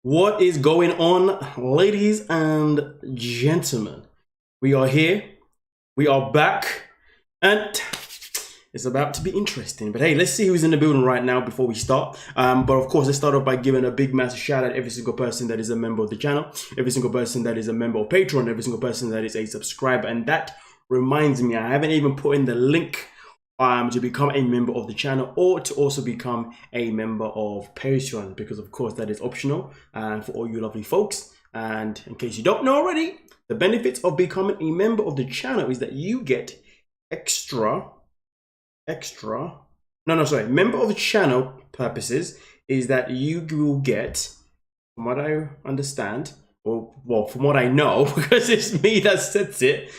What is going on, ladies and gentlemen? We are here, we are back, and it's about to be interesting. But hey, let's see who's in the building right now before we start. But of course, let's start off by giving a big massive shout out to every single person that is a member of the channel, every single person that is a member of Patreon, every single person that is a subscriber. And that reminds me, I haven't even put in the link to become a member of the channel or to also become a member of Patreon, because of course that is optional for all you lovely folks. And in case you don't know already, the benefits of becoming a member of the channel is that you get member of the channel purposes is that you will get, from what I understand, well, from what I know, because it's me that sets it,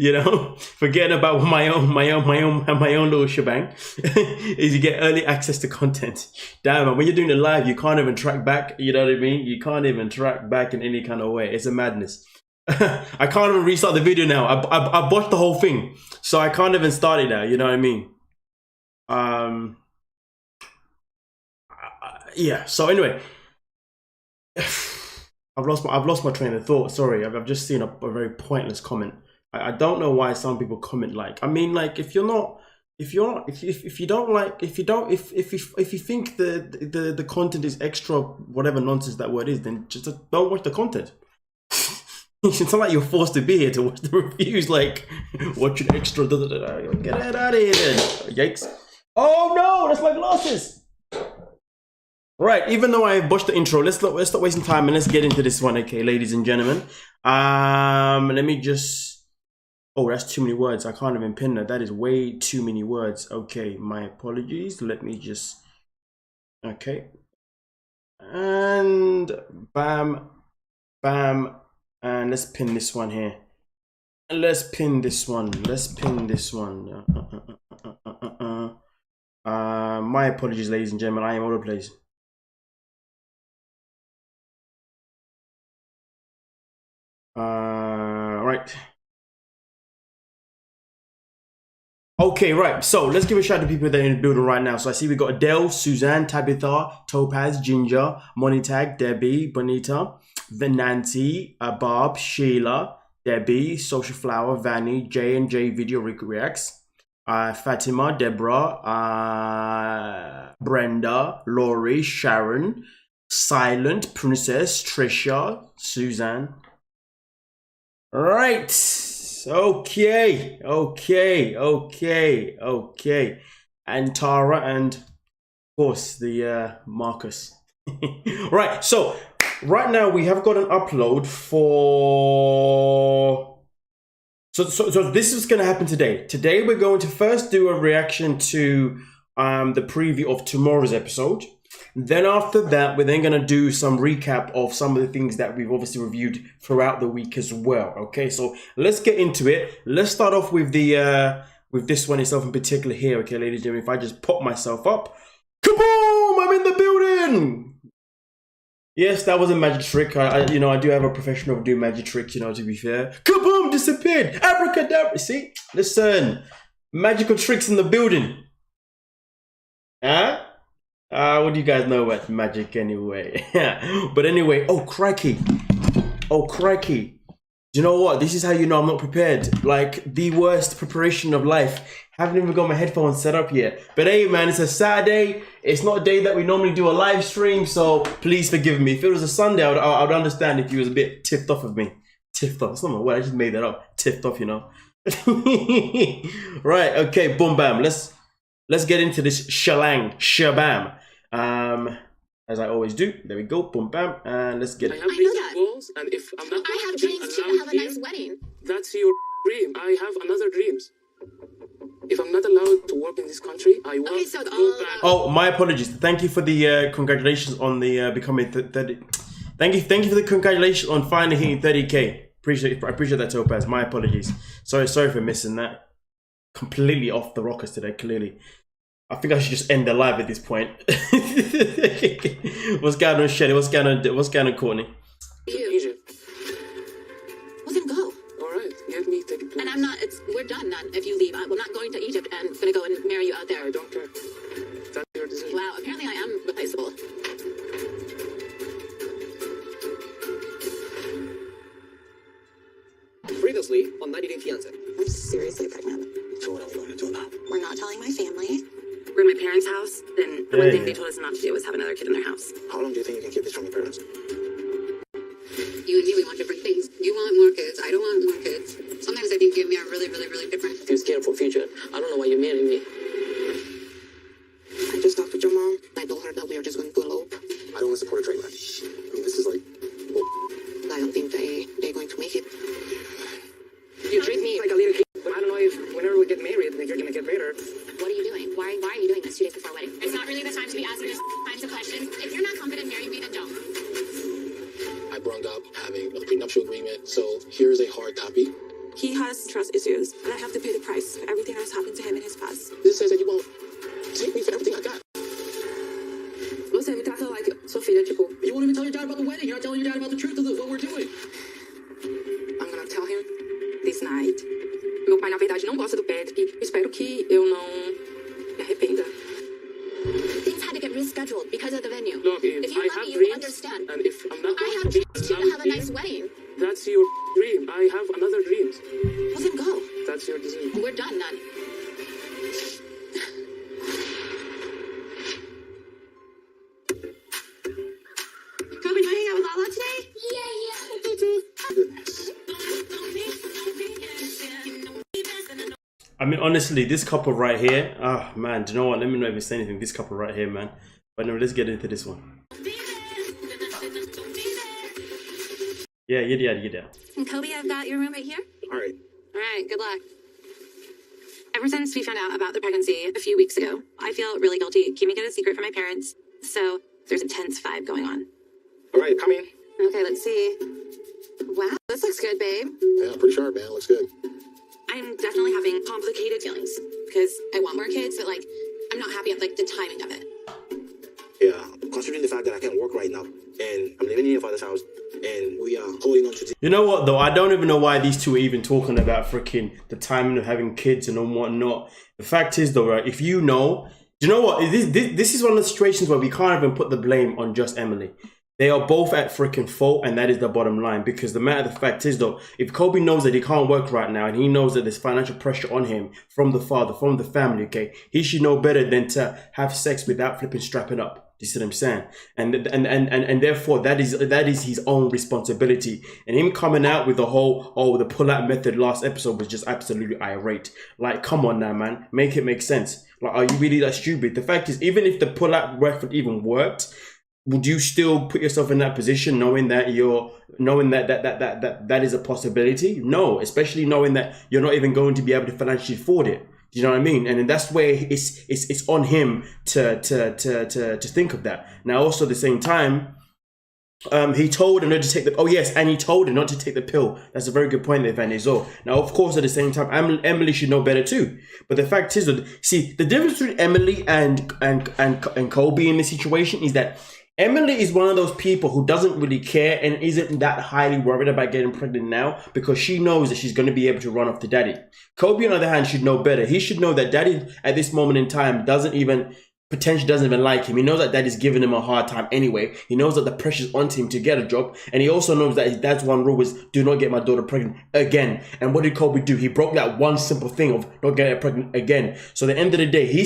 you know, forgetting about my own little shebang, is you get early access to content. Damn, man, when you're doing it live, you can't even track back. You know what I mean? You can't even track back in any kind of way. It's a madness. I can't even restart the video now. I botched the whole thing, so I can't even start it now. You know what I mean? Yeah. So anyway, I've lost my train of thought. Sorry, I've just seen a very pointless comment. I don't know why some people comment like. I mean, like, if you think the content is extra, whatever nonsense that word is, then just don't watch the content. It's not like you're forced to be here to watch the reviews. Like, watch an extra. Get it out of here, then. Yikes! Oh no, that's my glasses. Right, even though I botched the intro, let's stop wasting time and let's get into this one, okay, ladies and gentlemen. Let me just... Oh, that's too many words. I can't even pin that. That is way too many words. Okay, my apologies. Let me just... Okay. And bam, bam, and let's pin this one here. Let's pin this one. Let's pin this one. My apologies, ladies and gentlemen. I am all over the place. Right. Okay, right. So let's give a shout out to people that are in the building right now. So I see we got Adele, Suzanne, Tabitha, Topaz, Ginger, Money Tag, Debbie, Bonita, Venanti, Barb, Sheila, Debbie, Social Flower, Vanny, J&J Video Reacts, Fatima, Deborah, Brenda, Laurie, Sharon, Silent, Princess, Trisha, Suzanne. Right. Okay. And Tara, and of course the Marcus. Right. So right now we have got an upload for. So this is going to happen today. Today we're going to first do a reaction to the preview of tomorrow's episode. Then after that, we're then going to do some recap of some of the things that we've obviously reviewed throughout the week as well. Okay, so let's get into it. Let's start off with the with this one itself in particular here. Okay, ladies and gentlemen, if I just pop myself up, kaboom! I'm in the building. Yes, that was a magic trick. I do have a professional do magic tricks. You know, to be fair, kaboom! Disappeared. Abracadabra. See, listen, magical tricks in the building. Huh? What do you guys know about magic anyway? But anyway, oh crikey. You know what? This is how you know I'm not prepared. Like, the worst preparation of life. Haven't even got my headphones set up yet. But hey, man, it's a Saturday. It's not a day that we normally do a live stream, so please forgive me. If it was a Sunday, I would understand if you was a bit tipped off of me. Tipped off. It's not my word. I just made that up. Tipped off, you know. Right. Okay. Boom. Bam. Let's get into this shabam. As I always do. There we go. Boom, bam, and let's get it. I know that. Goals, and if I'm not I have dreams too to have a nice wedding. That's your dream. I have another dreams. If I'm not allowed to work in this country, I won't go back. Oh, my apologies. Thank you for the congratulations on the becoming 30. Thank you for the congratulations on finally hitting 30K. I appreciate that, Topaz. My apologies. Sorry for missing that. Completely off the rockers today. Clearly. I think I should just end the live at this point. What's going on, Shelly? What's going on, Courtney? Egypt. Well, then go. All right, get me ticket, please. And I'm not. We're done. Then if you leave, I'm not going to Egypt and gonna go and marry you out there. I don't care. That's your decision. Wow. Apparently, I am replaceable. my family. We're in my parents' house. Then the one thing they told us not to do was have another kid in their house. How long do you think you can keep this from your parents? You and me, we want different things. You want more kids. I don't want more kids. Sometimes I think you and me are really, really, really different. If you're scared for future, I don't know why you're marrying me. I just talked with your mom. I told her that we are just going to elope. I don't want to support a train wreck. I mean, this is like... I don't think they're going to make it. You treat me like a little kid. But I don't know if whenever we get married, like you're gonna get better. What are you doing? Why are you doing this 2 days before our wedding? It's not really the time to be asking this kinds of questions. If you're not confident marrying me, then don't. I brought up having a prenuptial agreement, so here's a hard copy. He has trust issues, and I have to pay the price for everything that's happened to him in his past. This says that you won't take me for everything I got. Você me trata like sua filha, tipo, You won't even tell your dad about the wedding. You're not telling your dad about the truth of what we're doing. I'm gonna tell him this night. Meu pai, na verdade, não gosta do Pet e espero que eu não me arrependa. Things had to get rescheduled because of the venue. Look, If you I love have me, you dreams, understand. and if I'm not I going have to dreams too to have a nice wedding. that's your dream. I have another dream. Well, then go. That's your decision. We're done then. Kobe, you hang out with Lala today? I mean, honestly, this couple right here, ah, man, do you know what? Let me not even say anything. This couple right here, man. But no, let's get into this one. Yeah. And Kobe, I've got your room right here. All right. All right, good luck. Ever since we found out about the pregnancy a few weeks ago, I feel really guilty keeping it a secret from my parents. So there's a tense vibe going on. All right, come in. Okay, let's see. Wow, this looks good, babe. Yeah, pretty sharp, man. Looks good. I'm definitely having complicated feelings because I want more kids, but like, I'm not happy at like the timing of it. Yeah, considering the fact that I can't work right now, and I'm living in your father's house, and we are holding on to You know what, though? I don't even know why these two are even talking about freaking the timing of having kids and whatnot. The fact is, though, right, if you know, do you know what? This is one of the situations where we can't even put the blame on just Emily. They are both at freaking fault, and that is the bottom line. Because the matter of the fact is, though, if Kobe knows that he can't work right now, and he knows that there's financial pressure on him from the father, from the family, okay, he should know better than to have sex without flipping strapping up. Do you see what I'm saying? And therefore, that is his own responsibility. And him coming out with the whole, the pull-out method last episode was just absolutely irate. Like, come on now, man. Make it make sense. Like, are you really that stupid? The fact is, even if the pull-out method even worked, would you still put yourself in that position knowing that that is a possibility? No, especially knowing that you're not even going to be able to financially afford it. Do you know what I mean? And that's where it's on him to think of that. Now, also at the same time, he told her not to take he told her not to take the pill. That's a very good point there, Van Izor. Now, of course, at the same time, Emily should know better too. But the fact is that, see, the difference between Emily and Kobe in this situation is that Emily is one of those people who doesn't really care and isn't that highly worried about getting pregnant now because she knows that she's going to be able to run off to daddy. Kobe, on the other hand, should know better. He should know that daddy at this moment in time doesn't even like him. He knows that daddy's giving him a hard time anyway. He knows that the pressure's on him to get a job. And he also knows that his dad's one rule was do not get my daughter pregnant again. And what did Kobe do? He broke that one simple thing of not getting her pregnant again. So at the end of the day, he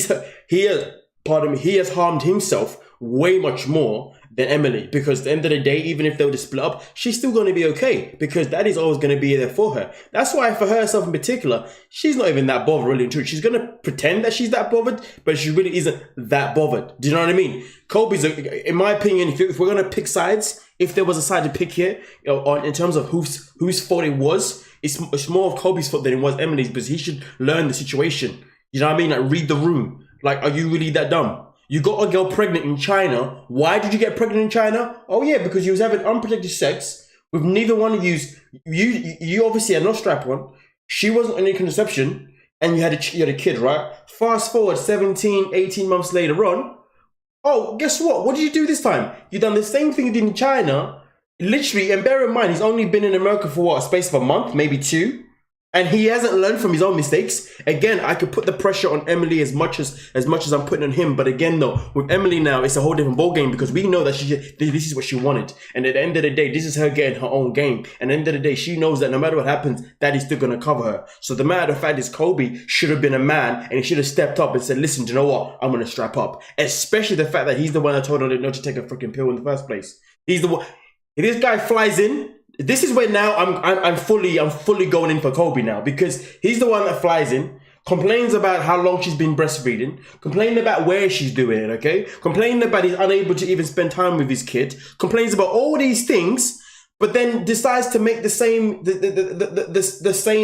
has harmed himself way much more than Emily, because at the end of the day, even if they were to split up, she's still going to be okay because daddy's always going to be there for her. That's why for herself in particular, she's not even that bothered really and true. She's going to pretend that she's that bothered, but she really isn't that bothered. Do you know what I mean? Kobe's, in my opinion, if we're going to pick sides, if there was a side to pick here, in terms of whose fault it was, it's more of Kobe's fault than it was Emily's, because he should learn the situation. You know what I mean? Like, read the room. Like, are you really that dumb? You got a girl pregnant in China. Why did you get pregnant in China? Oh yeah, because you was having unprotected sex with neither one of you. You obviously had no strap on. She wasn't on any contraception, and you had a kid, right? Fast forward 17, 18 months later on. Oh, guess what? What did you do this time? You done the same thing you did in China. Literally, and bear in mind, he's only been in America for what, a space of a month, maybe two. And he hasn't learned from his own mistakes. Again, I could put the pressure on Emily as much as I'm putting on him. But again, though, with Emily now, it's a whole different ballgame because we know that this is what she wanted. And at the end of the day, this is her getting her own game. And at the end of the day, she knows that no matter what happens, Daddy's still going to cover her. So the matter of fact is Kobe should have been a man and he should have stepped up and said, listen, do you know what? I'm going to strap up. Especially the fact that he's the one that told her not to take a freaking pill in the first place. He's the one. If this guy flies in, this is where now I'm fully going in for Kobe now because he's the one that flies in, complains about how long she's been breastfeeding, complaining about where she's doing it, okay? Complaining about he's unable to even spend time with his kid, complains about all these things, but then decides to make the same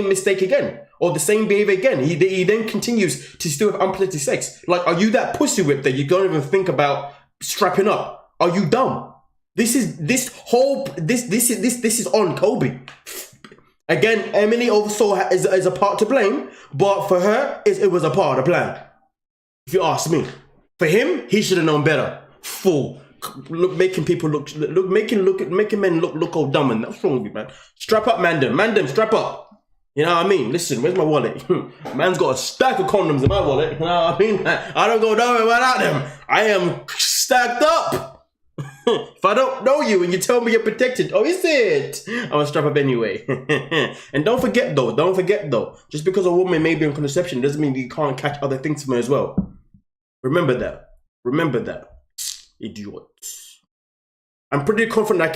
mistake again or the same behavior again. He then continues to still have unprotected sex. Like, are you that pussy whip that you don't even think about strapping up? Are you dumb? This is on Kobe. Again, Emily also is a part to blame, but for her, it was a part of the plan. If you ask me, for him, he should have known better. Fool, making men look all dumb, and what's wrong with you, man? Strap up, Mandem, strap up. You know what I mean? Listen, where's my wallet? Man's got a stack of condoms in my wallet. You know what I mean? I don't go nowhere without them. I am stacked up. If I don't know you and you tell me you're protected, oh, is it? I'm gonna strap up anyway. And don't forget though, just because a woman may be on contraception doesn't mean you can't catch other things from her as well. Remember that. Idiots. I'm pretty confident I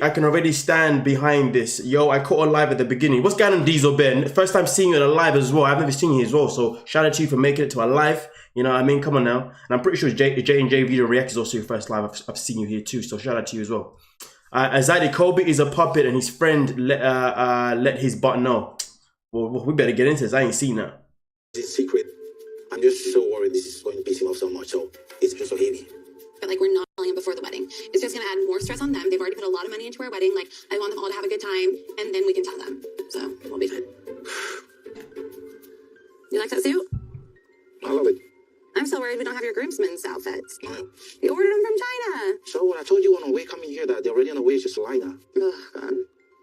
can already stand behind this. Yo, I caught her live at the beginning. What's going on, Diesel Ben? First time seeing you at a live as well. I've never seen you as well, so shout out to you for making it to a live. You know what I mean? Come on now. And I'm pretty sure J&J Video React is also your first live. I've seen you here too, so shout out to you as well. Azadi, Kobe is a puppet and his friend let his butt know. Well, we better get into this. I ain't seen that. It's secret. I'm just so worried this is going to piss him off so much, so it's just so heavy. But like, we're not telling him before the wedding. It's just gonna add more stress on them. They've already put a lot of money into our wedding. Like, I want them all to have a good time, and then we can tell them. So we'll be fine. You like that suit? I love it. I'm so worried we don't have your groomsmen's outfits. You ordered them from China. So when I told you on the way coming here that they're already on the way to Salina. Ugh, God.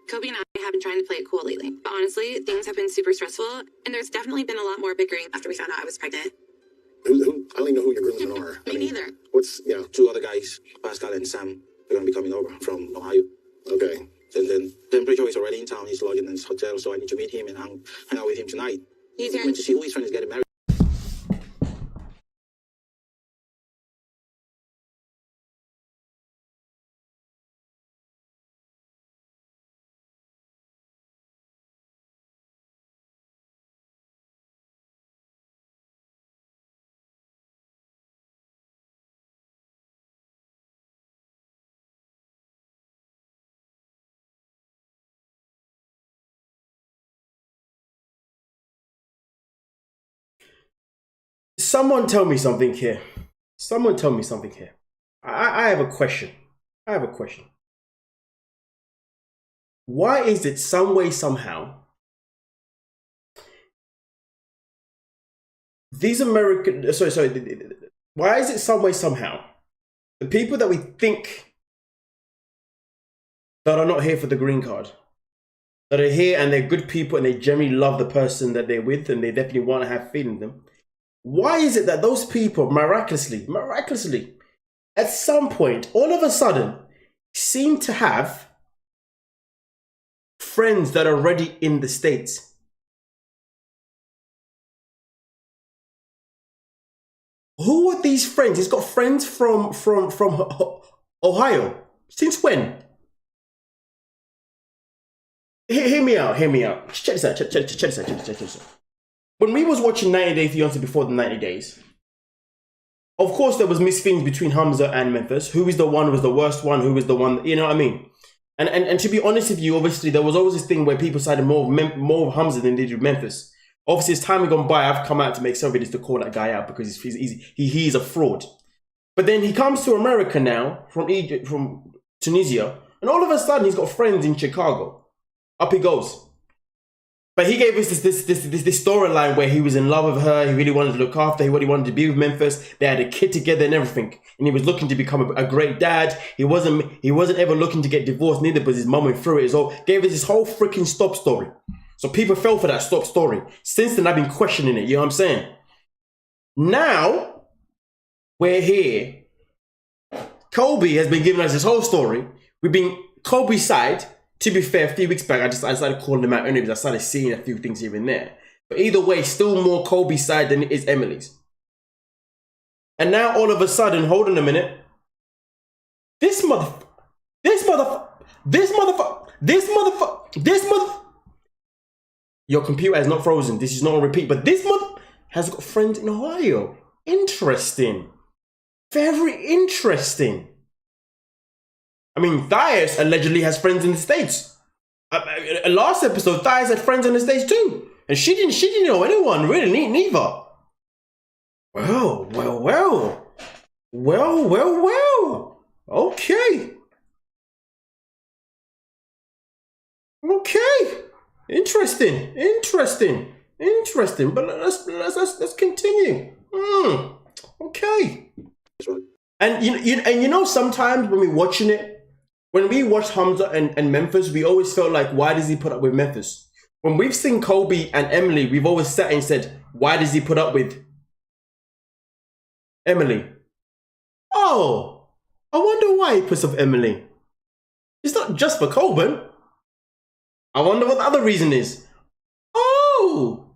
Kobe and I have been trying to play it cool lately. But honestly, things have been super stressful, and there's definitely been a lot more bickering after we found out I was pregnant. I don't even know who your groomsmen are. Me neither. What's, two other guys, Pascal and Sam, they're going to be coming over from Ohio. Okay. Then I'm pretty sure he's already in town. He's lodging in his hotel, so I need to meet him and hang out with him tonight. He's here. I went to see who his friend is getting married. Someone tell me something here. I have a question. Why is it some way, somehow, these American, why is it some way, somehow, the people that we think that are not here for the green card, that are here and they're good people and they generally love the person that they're with and they definitely want to have faith in them, why is it that those people miraculously, at some point, all of a sudden, seem to have friends that are already in the States? Who are these friends? He's got friends from Ohio. Since when? Hear me out. Check this out. When we was watching 90 Day Fiancé before the 90 days, of course there was mixed feelings between Hamza and Memphis. Who is the one who was the worst one? Who was the one, you know what I mean? And to be honest with you, obviously there was always this thing where people sided more of Hamza than they did with Memphis. Obviously as time had gone by, I've come out to make some videos to call that guy out because he's a fraud. But then he comes to America now, from Egypt, from Tunisia, and all of a sudden he's got friends in Chicago. Up he goes. But he gave us this storyline where he was in love with her, he really wanted to look after her, he wanted to be with Memphis, they had a kid together and everything. And he was looking to become a great dad. He wasn't ever looking to get divorced, neither, but his mum went through it as well. Gave us this whole freaking stop story. So people fell for that stop story. Since then, I've been questioning it. You know what I'm saying? Now, we're here. Kobe has been giving us this whole story. We've been Kobe's side. To be fair, a few weeks back, I started calling them out anyways. I started seeing a few things here and there. But either way, still more Kobe's side than it is Emily's. And now all of a sudden, hold on a minute. This motherfucker. Your computer is not frozen. This is not on repeat. But this mother has got friends in Ohio. Interesting. Very interesting. I mean, Thias allegedly has friends in the States. Last episode, Thias had friends in the States too. And she didn't know anyone, really, neither. Well. Okay. Interesting. But let's continue. Okay. And you know, sometimes when we're watching it, when we watch Hamza and Memphis, we always felt like, why does he put up with Memphis? When we've seen Kobe and Emily, we've always sat and said, why does he put up with Emily? Oh, I wonder why he puts up Emily. It's not just for Coben. I wonder what the other reason is. Oh.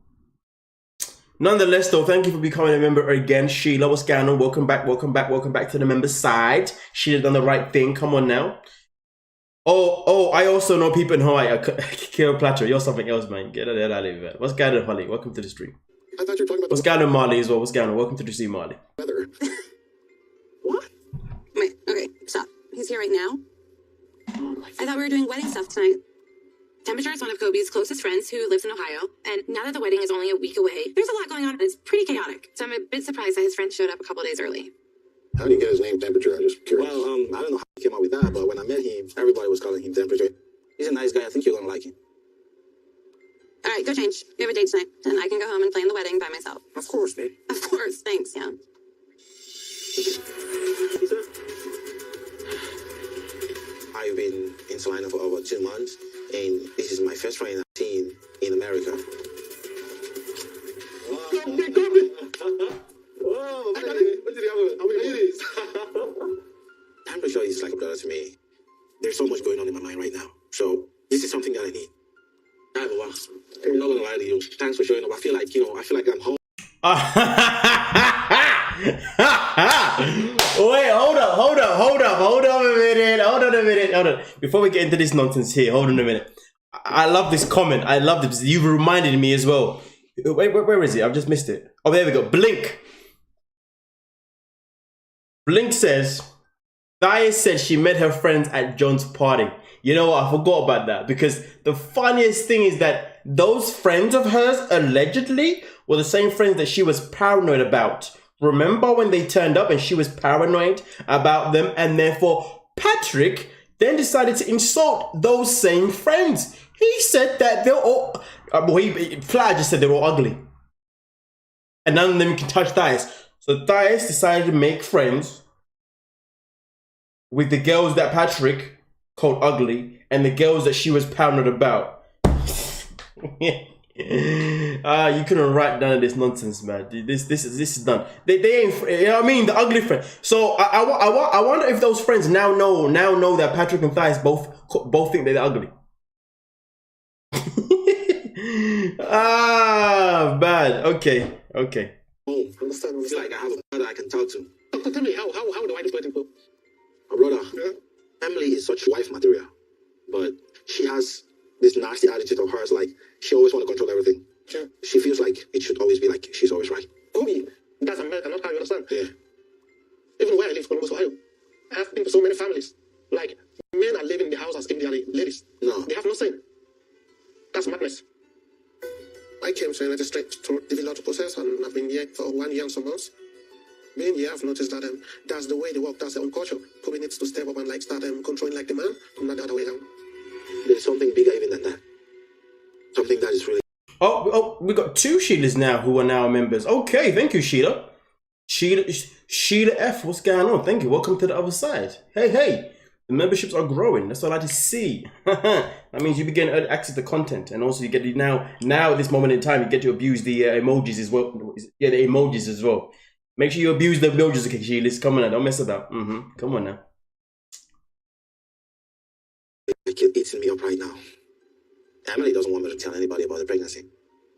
Nonetheless, though, thank you for becoming a member again. Sheila, what's going on? Welcome back to the member side. Sheila done the right thing. Come on now. Oh, I also know people in Hawaii. Kira Platter, you're something else, man. Get out of here. What's going on, Holly? Welcome to the stream. I thought you were talking about what's going on, Marley, as well. What's going on? Welcome to the stream, Marley. weather. What? Wait, okay, stop. He's here right now? Oh my I thought we were doing wedding stuff tonight. Temperature is one of Kobe's closest friends who lives in Ohio, and now that the wedding is only a week away, there's a lot going on and it's pretty chaotic. So I'm a bit surprised that his friend showed up a couple days early. How do you get his name, Temperature? I'm just curious. Well, I don't know how he came up with that, but when I met him, everybody was calling him Temperature. He's a nice guy. I think you're gonna like him. All right, go change. We have a date tonight, and I can go home and plan the wedding by myself. Of course, babe. Of course, thanks, yeah. I've been in Salina for over 2 months, and this is my first friend I've seen in America. Temperature is like a brother to me. There's so much going on in my mind right now. So this is something that I need. I'm not gonna lie to you. Thanks for showing up. I feel like I'm home. Wait, hold on a minute. Before we get into this nonsense here, hold on a minute. I love this comment. I love this. You've reminded me as well. Wait, where is it? I've just missed it. Oh, there we go. Blink says, Thais said she met her friends at John's party. You know what? I forgot about that, because the funniest thing is that those friends of hers allegedly were the same friends that she was paranoid about. Remember when they turned up and she was paranoid about them, and therefore Patrick then decided to insult those same friends. He said that they're all, Flat just said they're all ugly. And none of them can touch Thais. So Thais decided to make friends with the girls that Patrick called ugly and the girls that she was paranoid about. You couldn't write none of this nonsense, man. This is done. They ain't, you know what I mean? The ugly friend. So I wonder if those friends now know that Patrick and Thais both think they're ugly. Bad. Okay. Understand? It's like I have a brother I can talk to. Doctor, tell me how do I do wedding go? My brother. Yeah. Emily is such wife material, but she has this nasty attitude of hers, like she always want to control everything. Yeah. She feels like it should always be like she's always right. Kobe, that's America, not how you understand. Yeah. Even where I live, Columbus, Ohio, I have been to so many families. Like, men are living in the house as if they are ladies. No. They have no say. That's madness. I came to the United States to develop the process, and I've been here for 1 year and some months. Being here, I've noticed that that's the way they work, that's their own culture. Kobe needs to step up and start controlling like the man, not the other way around. There's something bigger even than that. Something that is really... Oh, we got 2 Sheilas now who are now members. Okay, thank you, Sheila. Sheila F, what's going on? Thank you. Welcome to the other side. Hey. The memberships are growing. That's what I like to see. That means you begin to access the content, and also you get now at this moment in time, you get to abuse the emojis as well. Yeah, the emojis as well. Make sure you abuse the emojis, okay, Sheila? Come on now, don't mess about. Come on now. It's eating me up right now. Emily doesn't want me to tell anybody about the pregnancy,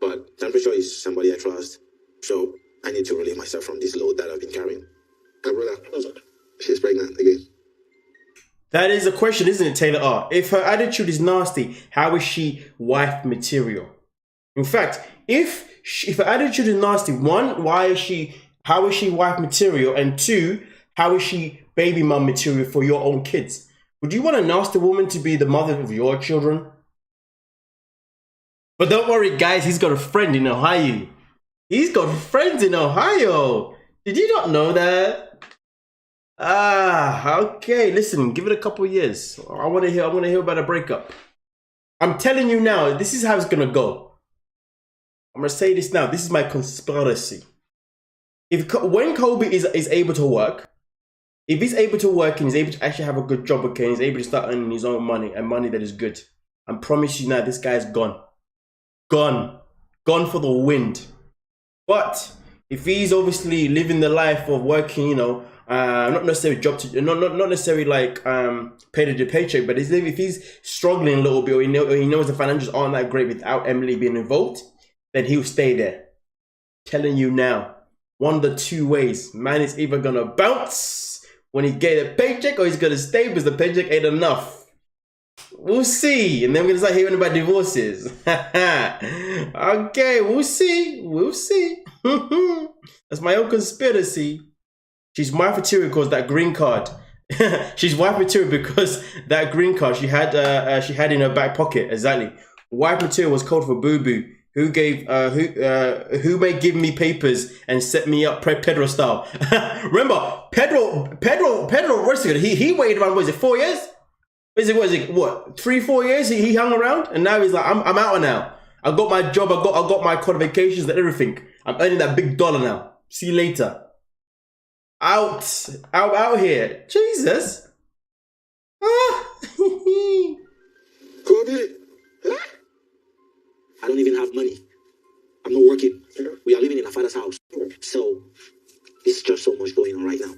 but I'm pretty sure he's somebody I trust. So I need to relieve myself from this load that I've been carrying. My brother, she's pregnant again. That is a question, isn't it, Taylor R? If her attitude is nasty, how is she wife material? In fact, if her attitude is nasty, one, how is she wife material? And two, how is she baby mum material for your own kids? Would you want a nasty woman to be the mother of your children? But don't worry, guys, he's got a friend in Ohio. He's got friends in Ohio. Did you not know that? Okay. Listen, give it a couple of years. I want to hear about a breakup. I'm telling you now, this is how it's gonna go. I'm gonna say this now. This is my conspiracy. When Kobe is able to work, if he's able to work and he's able to actually have a good job, okay, and he's able to start earning his own money and money that is good, I promise you now, this guy's gone. Gone for the wind. But if he's obviously living the life of working, you know, not necessarily not necessarily like paycheck to paycheck, but if he's struggling a little bit, or he knows the financials aren't that great without Emily being involved, then he'll stay there. Telling you now, one of the two ways, man is either gonna bounce when he get a paycheck, or he's gonna stay because the paycheck ain't enough. We'll see. And then we're gonna start hearing about divorces. Okay, we'll see. That's my own conspiracy. She's wife material because that green card. She's wife material because that green card she had in her back pocket. Exactly. Wife material was called for Boo Boo, who may give me papers and set me up Pedro style. Remember, Pedro, he waited around, what is it, 4 years? What, 3-4 years he hung around, and now he's like, I'm out now. I got my job, I got my qualifications and everything. I'm earning that big dollar now. See you later. Out here. Jesus. Kobe, I don't even have money. I'm not working. We are living in our father's house. So it's just so much going on right now.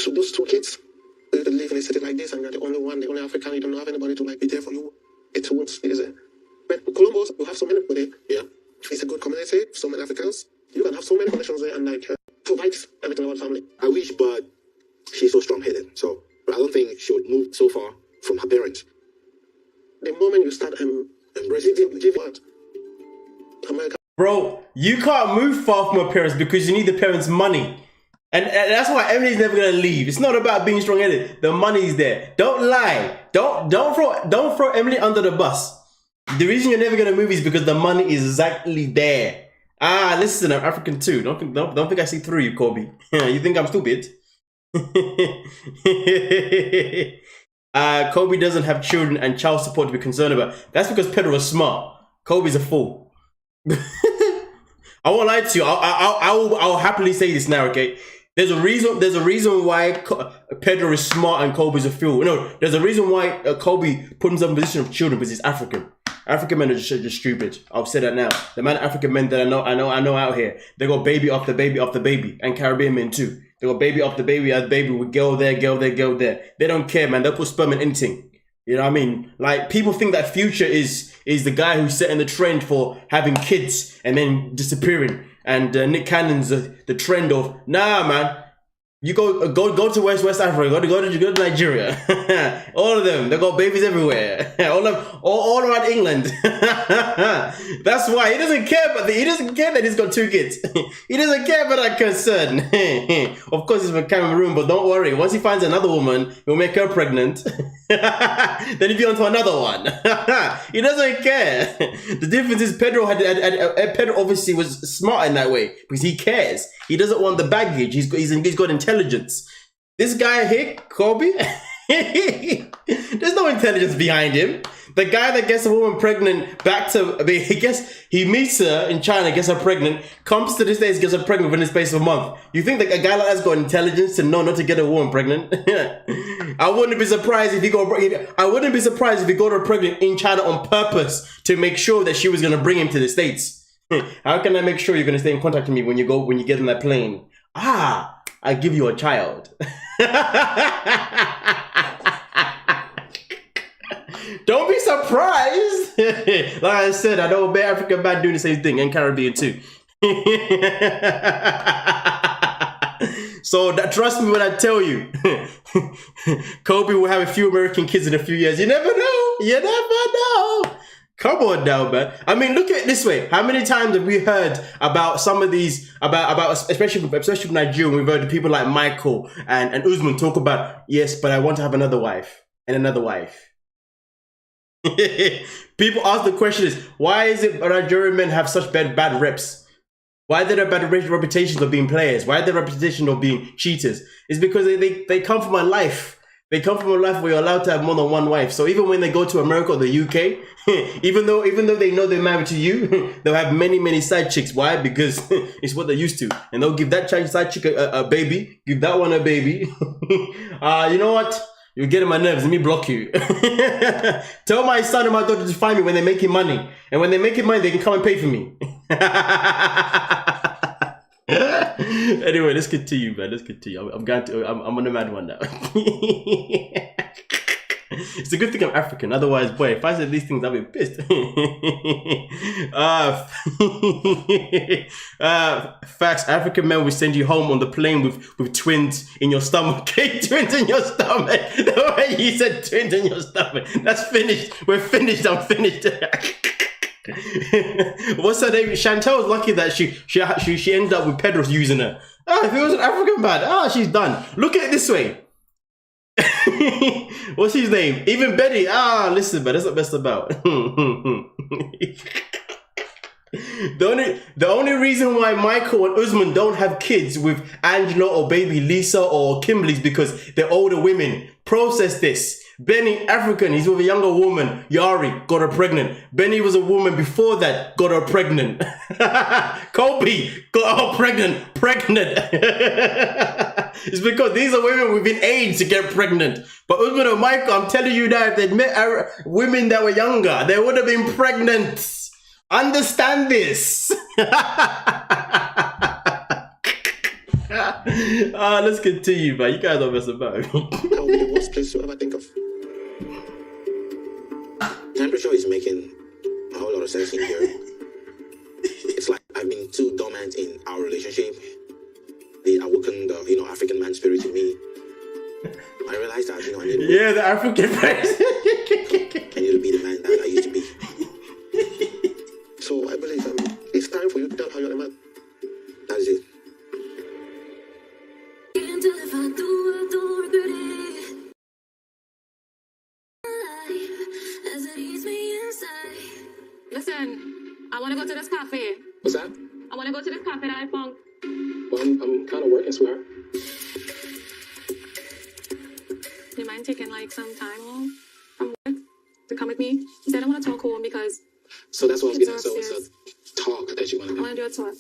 Those two kids, they live in a city like this, and you're the only one, the only African. You don't have anybody to be there for you. It won't be easy. But Columbus, you have so many people there. Yeah. It's a good community, so many Africans. You can have so many connections there and provide everything about family. I wish, but she's so strong-headed. So I don't think she would move so far from her parents. The moment you start embracing what? America. Bro, you can't move far from her parents because you need the parents' money. And that's why Emily's never gonna leave. It's not about being strong-headed. The money's there. Don't lie. Don't throw Emily under the bus. The reason you're never gonna move is because the money is exactly there. Listen, I'm African too. Don't think I see through you, Kobe. You think I'm stupid? Kobe doesn't have children and child support to be concerned about. That's because Pedro is smart. Kobe's a fool. I won't lie to you. I'll happily say this now, okay? There's a reason why Pedro is smart and Kobe's a fool. No, there's a reason why Kobe put himself in a position of children because he's African. African men are just stupid. I'll say that now. The amount of African men that I know out here, they got baby after baby after baby, and Caribbean men too. They got baby after baby after baby with girl there, girl there, girl there. They don't care, man. They'll put sperm in anything. You know what I mean? Like, people think that Future is the guy who's setting the trend for having kids and then disappearing. And Nick Cannon's the trend of, nah, man. You go to West Africa, go to Nigeria. All of them, they got babies everywhere. all around England. That's why he doesn't care. But he doesn't care that he's got 2 kids. He doesn't care about that concern. Of course, he's from Cameroon, but don't worry. Once he finds another woman, he'll make her pregnant. Then he'll be on to another one. He doesn't care. The difference is Pedro obviously was smart in that way because he cares. He doesn't want the baggage. He's got intelligence. This guy here, Kobe, There's no intelligence behind him. The guy that gets a woman pregnant he meets her in China, gets her pregnant, comes to the States, gets her pregnant within the space of a month. You think that a guy like that's got intelligence to know not to get a woman pregnant? I wouldn't be surprised if he got her pregnant in China on purpose to make sure that she was gonna bring him to the States. How can I make sure you're gonna stay in contact with me when you get on that plane? I give you a child. Don't be surprised. Like I said, I know a bad African man doing the same thing, and Caribbean too. So trust me when I tell you, Kobe will have a few American kids in a few years. You never know. You never know. Come on now, man. I mean, look at it this way. How many times have we heard about some of these, about especially with Nigeria, we've heard people like Michael and Usman talk about, yes, but I want to have another wife and another wife. People ask the question is, why is it Nigerian men have such bad reps? Why are there bad reputations of being players? Why are there reputation of being cheaters? It's because they come from a life. They come from a life where you're allowed to have more than one wife. So even when they go to America or the UK, even though they know they're married to you, they'll have many side chicks. Why? Because it's what they're used to. And they'll give that side chick a baby, give that one a baby. You know what? You're getting my nerves. Let me block you. Tell my son and my daughter to find me when they're making money. And when they're making money, they can come and pay for me. Anyway, let's continue, man. Let's continue. I'm on a mad one now. It's a good thing I'm African. Otherwise, boy, if I said these things, I'd be pissed. Facts. African men will send you home on the plane with twins in your stomach. Okay, twins in your stomach. The way you said twins in your stomach. That's finished. We're finished. I'm finished. What's her name? Chantel's lucky that she ended up with Pedro's using her. If it was an African man, she's done. Look at it this way. What's his name? Even Betty. Listen, man, that's what best about. The only reason why Michael and Usman don't have kids with Angela or baby Lisa or Kimberly is because they're older women. Process this. Benny, African, he's with a younger woman. Yari got her pregnant. Benny was a woman before that, got her pregnant. Kobe got her pregnant. It's because these are women within age to get pregnant. But Usman and Michael, I'm telling you now, if they'd met women that were younger, they would have been pregnant. Understand this. Let's continue, man. You guys don't mess about me. That would be the worst place to ever think of. Temperature is making a whole lot of sense in here. It's like I've been too dominant in our relationship. They awoken the African man spirit in me. I realized that I need the African person. I need to be the man that I used to be. So I believe it's time for you to tell how you're the man. That is it. Listen, I want to go to this cafe. What's that? I want to go to this cafe that I found. Well, I'm kind of working, sweetheart. Do you mind taking like some time off from work to come with me? He said I want to talk home because. So that's what I was getting. So it's a talk that you want to do. I want to do a talk.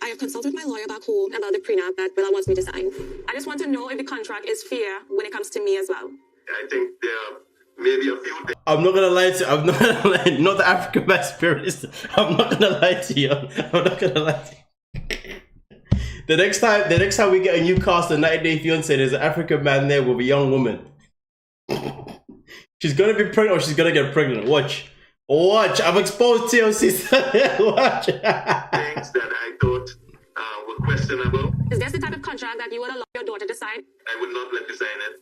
I have consulted my lawyer back home about the prenup that Bella wants me to sign. I just want to know if the contract is fair when it comes to me as well. I think there are maybe a few things. I'm not gonna lie to you. I'm not gonna lie. Not the African man spirit. I'm not gonna lie to you. I'm not gonna lie to you. The next time we get a new cast of 90 Day Fiancé, there's an African man there with a young woman. She's gonna be pregnant or she's gonna get pregnant. Watch. I've exposed TLC. Watch. Things that I thought were questionable. Is this the type of contract that you would allow your daughter to sign? I would not let you sign it.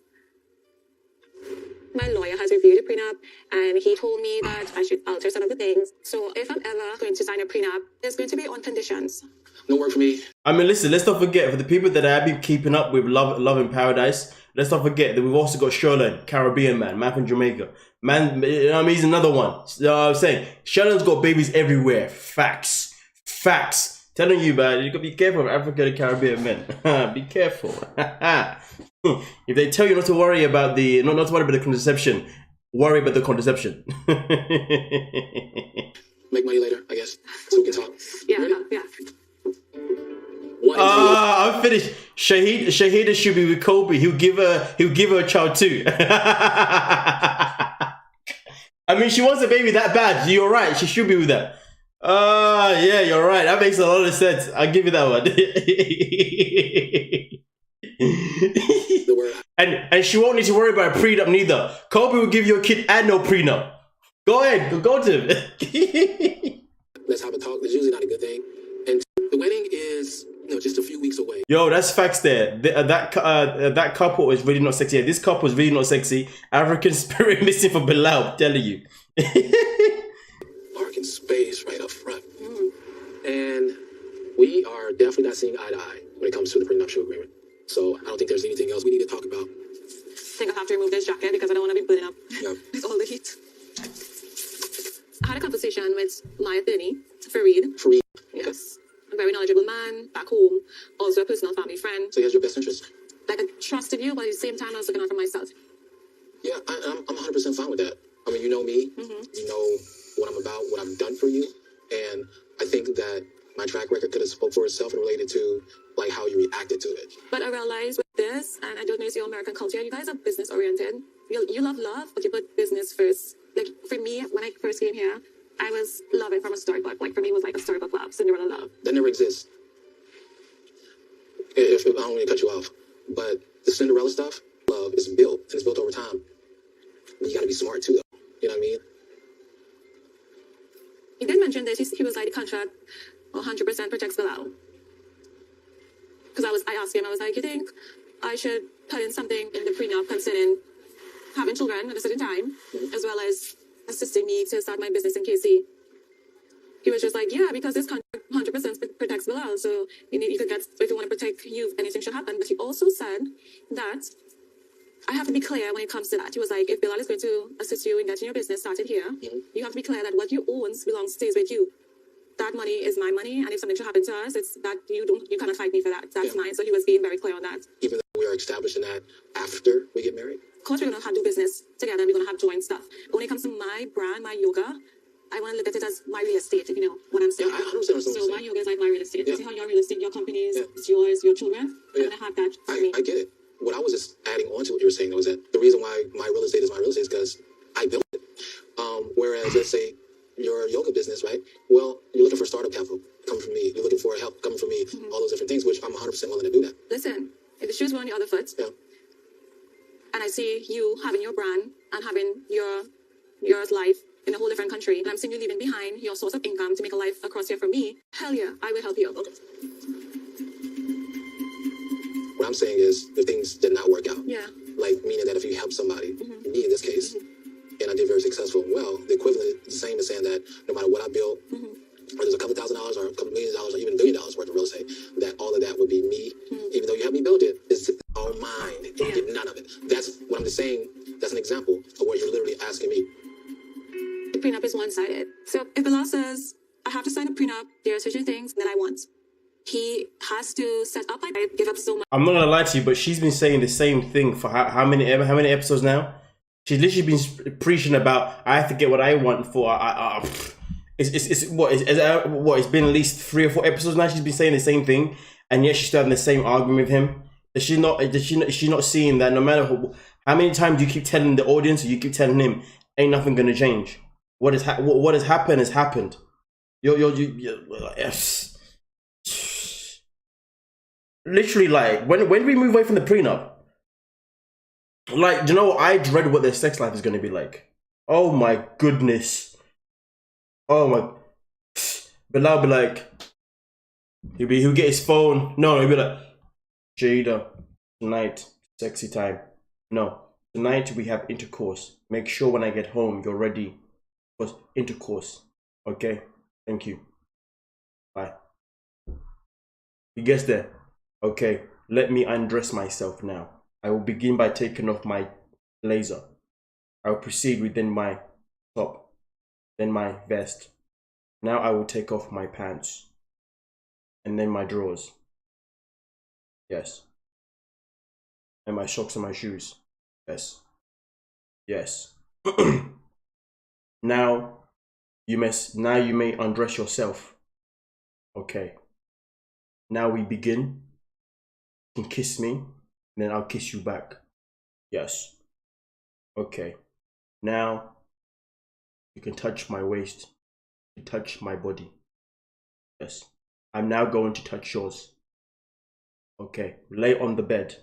My lawyer has reviewed the prenup and he told me that I should alter some of the things. So if I'm ever going to sign a prenup, it's going to be on conditions. No work for me. I mean, listen, let's not forget, for the people that have been keeping up with Love in Paradise, let's not forget that we've also got Sherlon, Caribbean man from Jamaica. Man, he's another one. You know what I'm saying? Sherlon's got babies everywhere. Facts. Telling you, man, you gotta be careful of African and Caribbean men. Be careful. If they tell you not to worry about the not to worry about the contraception, worry about the contraception. Make money later, I guess, so we can talk. Yeah. I'm finished. Shahida should be with Kobe. He'll give her a child too. I mean, she wants a baby that bad. You're right. She should be with that. Yeah, you're right. That makes a lot of sense. I'll give you that one. and she won't need to worry about a prenup neither. Kobe will give you a kid and no prenup. Go ahead, go to him. Let's have a talk. That's usually not a good thing. And the wedding is, just a few weeks away. Yo, that's facts there. That couple is really not sexy. This couple is really not sexy. African spirit missing for Bilal, I'm telling you. Parking space right up front. And we are definitely not seeing eye to eye when it comes to the prenuptial agreement. So I don't think there's anything else we need to talk about. I think I'll have to remove this jacket because I don't want to be burning up with all the heat. I had a conversation with my attorney, Fareed. Fareed. Yes. A very knowledgeable man back home, also a personal family friend. So he has your best interest? Like I trusted you, but at the same time I was looking out for myself. Yeah, I'm 100% fine with that. I mean, you know me. You know what I'm about, what I've done for you. And I think that my track record could have spoke for itself and related to like how you reacted to it. But I realized with this, and I don't know it's your American culture, you guys are business oriented. You love love, but you put business first. Like for me, when I first came here, I was loving from a storybook. Like for me, it was like a storybook love, Cinderella love. That never exists. If I don't mean to cut you off, but the Cinderella stuff, love is built, and it's built over time. You gotta be smart too, though. You know what I mean? He did mention that he was like, the contract 100% protects Bilal. Because I asked him, I was like, you think I should put in something in the prenup concerning having children at a certain time, as well as assisting me to start my business in KC? He was just like, yeah, because this contract 100% protects Bilal, so you could get, if you want to protect you, anything should happen. But he also said that I have to be clear when it comes to that. He was like, if Bilal is going to assist you in getting your business started here, you have to be clear that what you own stays with you. That money is my money, and if something should happen to us, it's that you cannot fight me for that. That's mine. So he was being very clear on that. Even though we are establishing that after we get married? Of course, we're going to have to do business together. We're going to have joint stuff. But when it comes to my brand, my yoga, I want to look at it as my real estate, if you know what I'm saying. Yeah, I understand what you're so saying. my yoga is like my real estate. Yeah. See how your real estate, your company is yours, your children? I'm going to have that for me. I get it. What I was just adding on to what you were saying was that the reason why my real estate is my real estate is because I built it. Whereas, let's say, your yoga business, right? Well, you're looking for startup capital coming from me. You're looking for help coming from me. All those different things, which I'm 100% willing to do that. Listen, if the shoes were on the other foot, and I see you having your brand and having your life in a whole different country, and I'm seeing you leaving behind your source of income to make a life across here for me, hell yeah, I will help you. Okay. What I'm saying is, if things did not work out, like meaning that if you help somebody, me in this case, and I did very successful and well, the equivalent is the same as saying that no matter what I built, or there's a couple $1,000 or a couple $1 million or even $1 billion worth of real estate, that all of that would be me, even though you helped me build it, it's all mine, and you get none of it. That's what I'm just saying. That's an example of what you're literally asking me. The prenup is one-sided. So if Bilal says, I have to sign a prenup, there are certain things that I want. He has to set up, I give up so much. I'm not gonna lie to you, but she's been saying the same thing for how many episodes now? She's literally been preaching about I have to get what I want for. It's been at least 3 or 4 episodes now. She's been saying the same thing, and yet she's still having the same argument with him. Is she not seeing that no matter how many times you keep telling the audience or you keep telling him, ain't nothing gonna change. What has happened has happened. Literally, like when we move away from the prenup, like, you know, I dread what their sex life is going to be like. Oh my goodness. Oh my. Bilal be like, he'll get his phone. No, he'll be like, Jada, tonight, sexy time. No, tonight we have intercourse. Make sure when I get home, you're ready for intercourse. Okay? Thank you. Bye. He gets there. Okay, let me undress myself now. I will begin by taking off my blazer. I will proceed within my top, then my vest. Now I will take off my pants. and then my drawers. Yes. And my socks and my shoes. Yes. Yes. Now you may undress yourself. Okay. Now we begin. You can kiss me, and then I'll kiss you back. Yes. Okay. Now you can touch my waist. You touch my body. Yes. I'm now going to touch yours. Okay. Lay on the bed.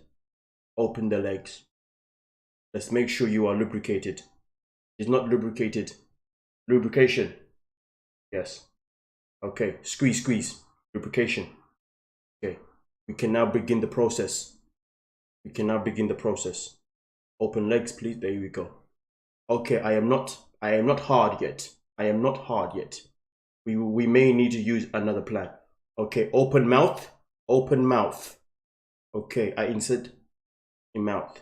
Open the legs. Let's make sure you are lubricated. It's not lubricated. Lubrication. Yes. Okay. Squeeze, squeeze. Lubrication. Okay. We can now begin the process. We can now begin the process. Open legs, please. There we go. Okay. I am not hard yet. I am not hard yet. We may need to use another plan. Okay. Open mouth. Open mouth. Okay. I insert in mouth.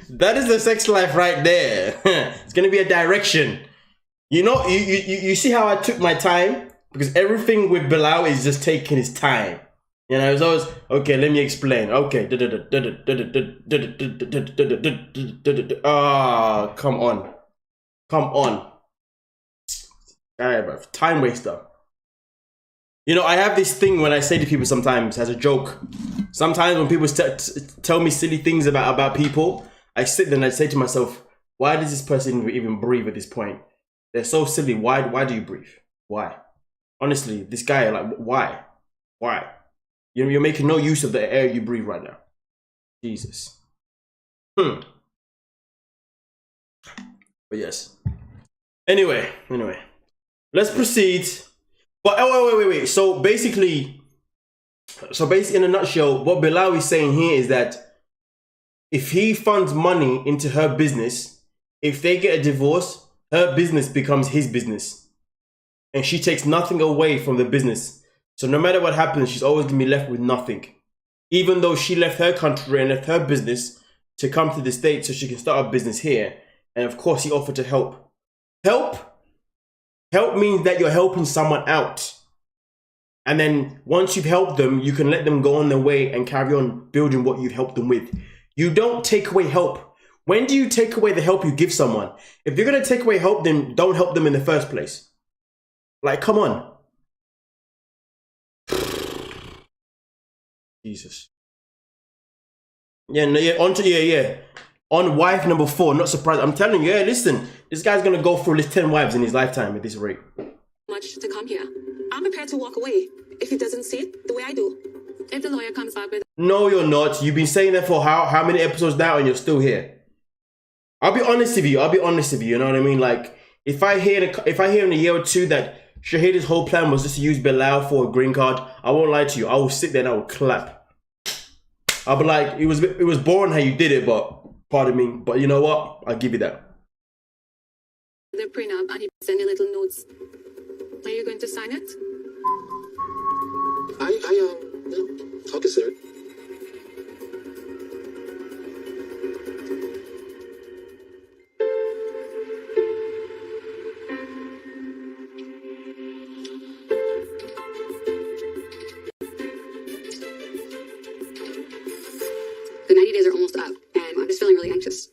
That is the sex life right there. It's gonna be a direction. You know, you see how I took my time? Because everything with Bilal is just taking his time. You know, it's always, okay, let me explain. Okay. Ah, come on. Come on. Alright, bro. Time waster. You know, I have this thing when I say to people sometimes as a joke. Sometimes when people tell me silly things about people, I sit there and I say to myself, why does this person even breathe at this point? They're so silly. Why do you breathe? Why? Honestly, this guy, like, why? Why? You're making no use of the air you breathe right now. Jesus. But yes. Anyway. Let's proceed. But wait. So basically, in a nutshell, what Bilal is saying here is that if he funds money into her business, if they get a divorce, her business becomes his business. And she takes nothing away from the business. So no matter what happens, she's always going to be left with nothing. Even though she left her country and left her business to come to the States so she can start a business here. And of course, he offered to help. Help means that you're helping someone out. And then once you've helped them, you can let them go on their way and carry on building what you've helped them with. You don't take away help. When do you take away the help you give someone? If you're going to take away help, then don't help them in the first place. Like, come on. Jesus. Yeah. On wife number 4, not surprised. I'm telling you, yeah, listen, this guy's going to go through at least 10 wives in his lifetime at this rate. Much to come here. I'm prepared to walk away if he doesn't see it the way I do. If the lawyer comes back with... No, you're not. You've been saying that for how many episodes now and you're still here. I'll be honest with you. You know what I mean? Like, if I hear in a year or two that Shahida's whole plan was just to use Bilal for a green card, I won't lie to you. I will sit there and I will clap. I'll be like, it was boring how you did it, but pardon me. But you know what? I'll give you that. The prenup and he sent me little notes. Are you going to sign it? I'll consider it. The 90 days are almost up, and I'm just feeling really anxious.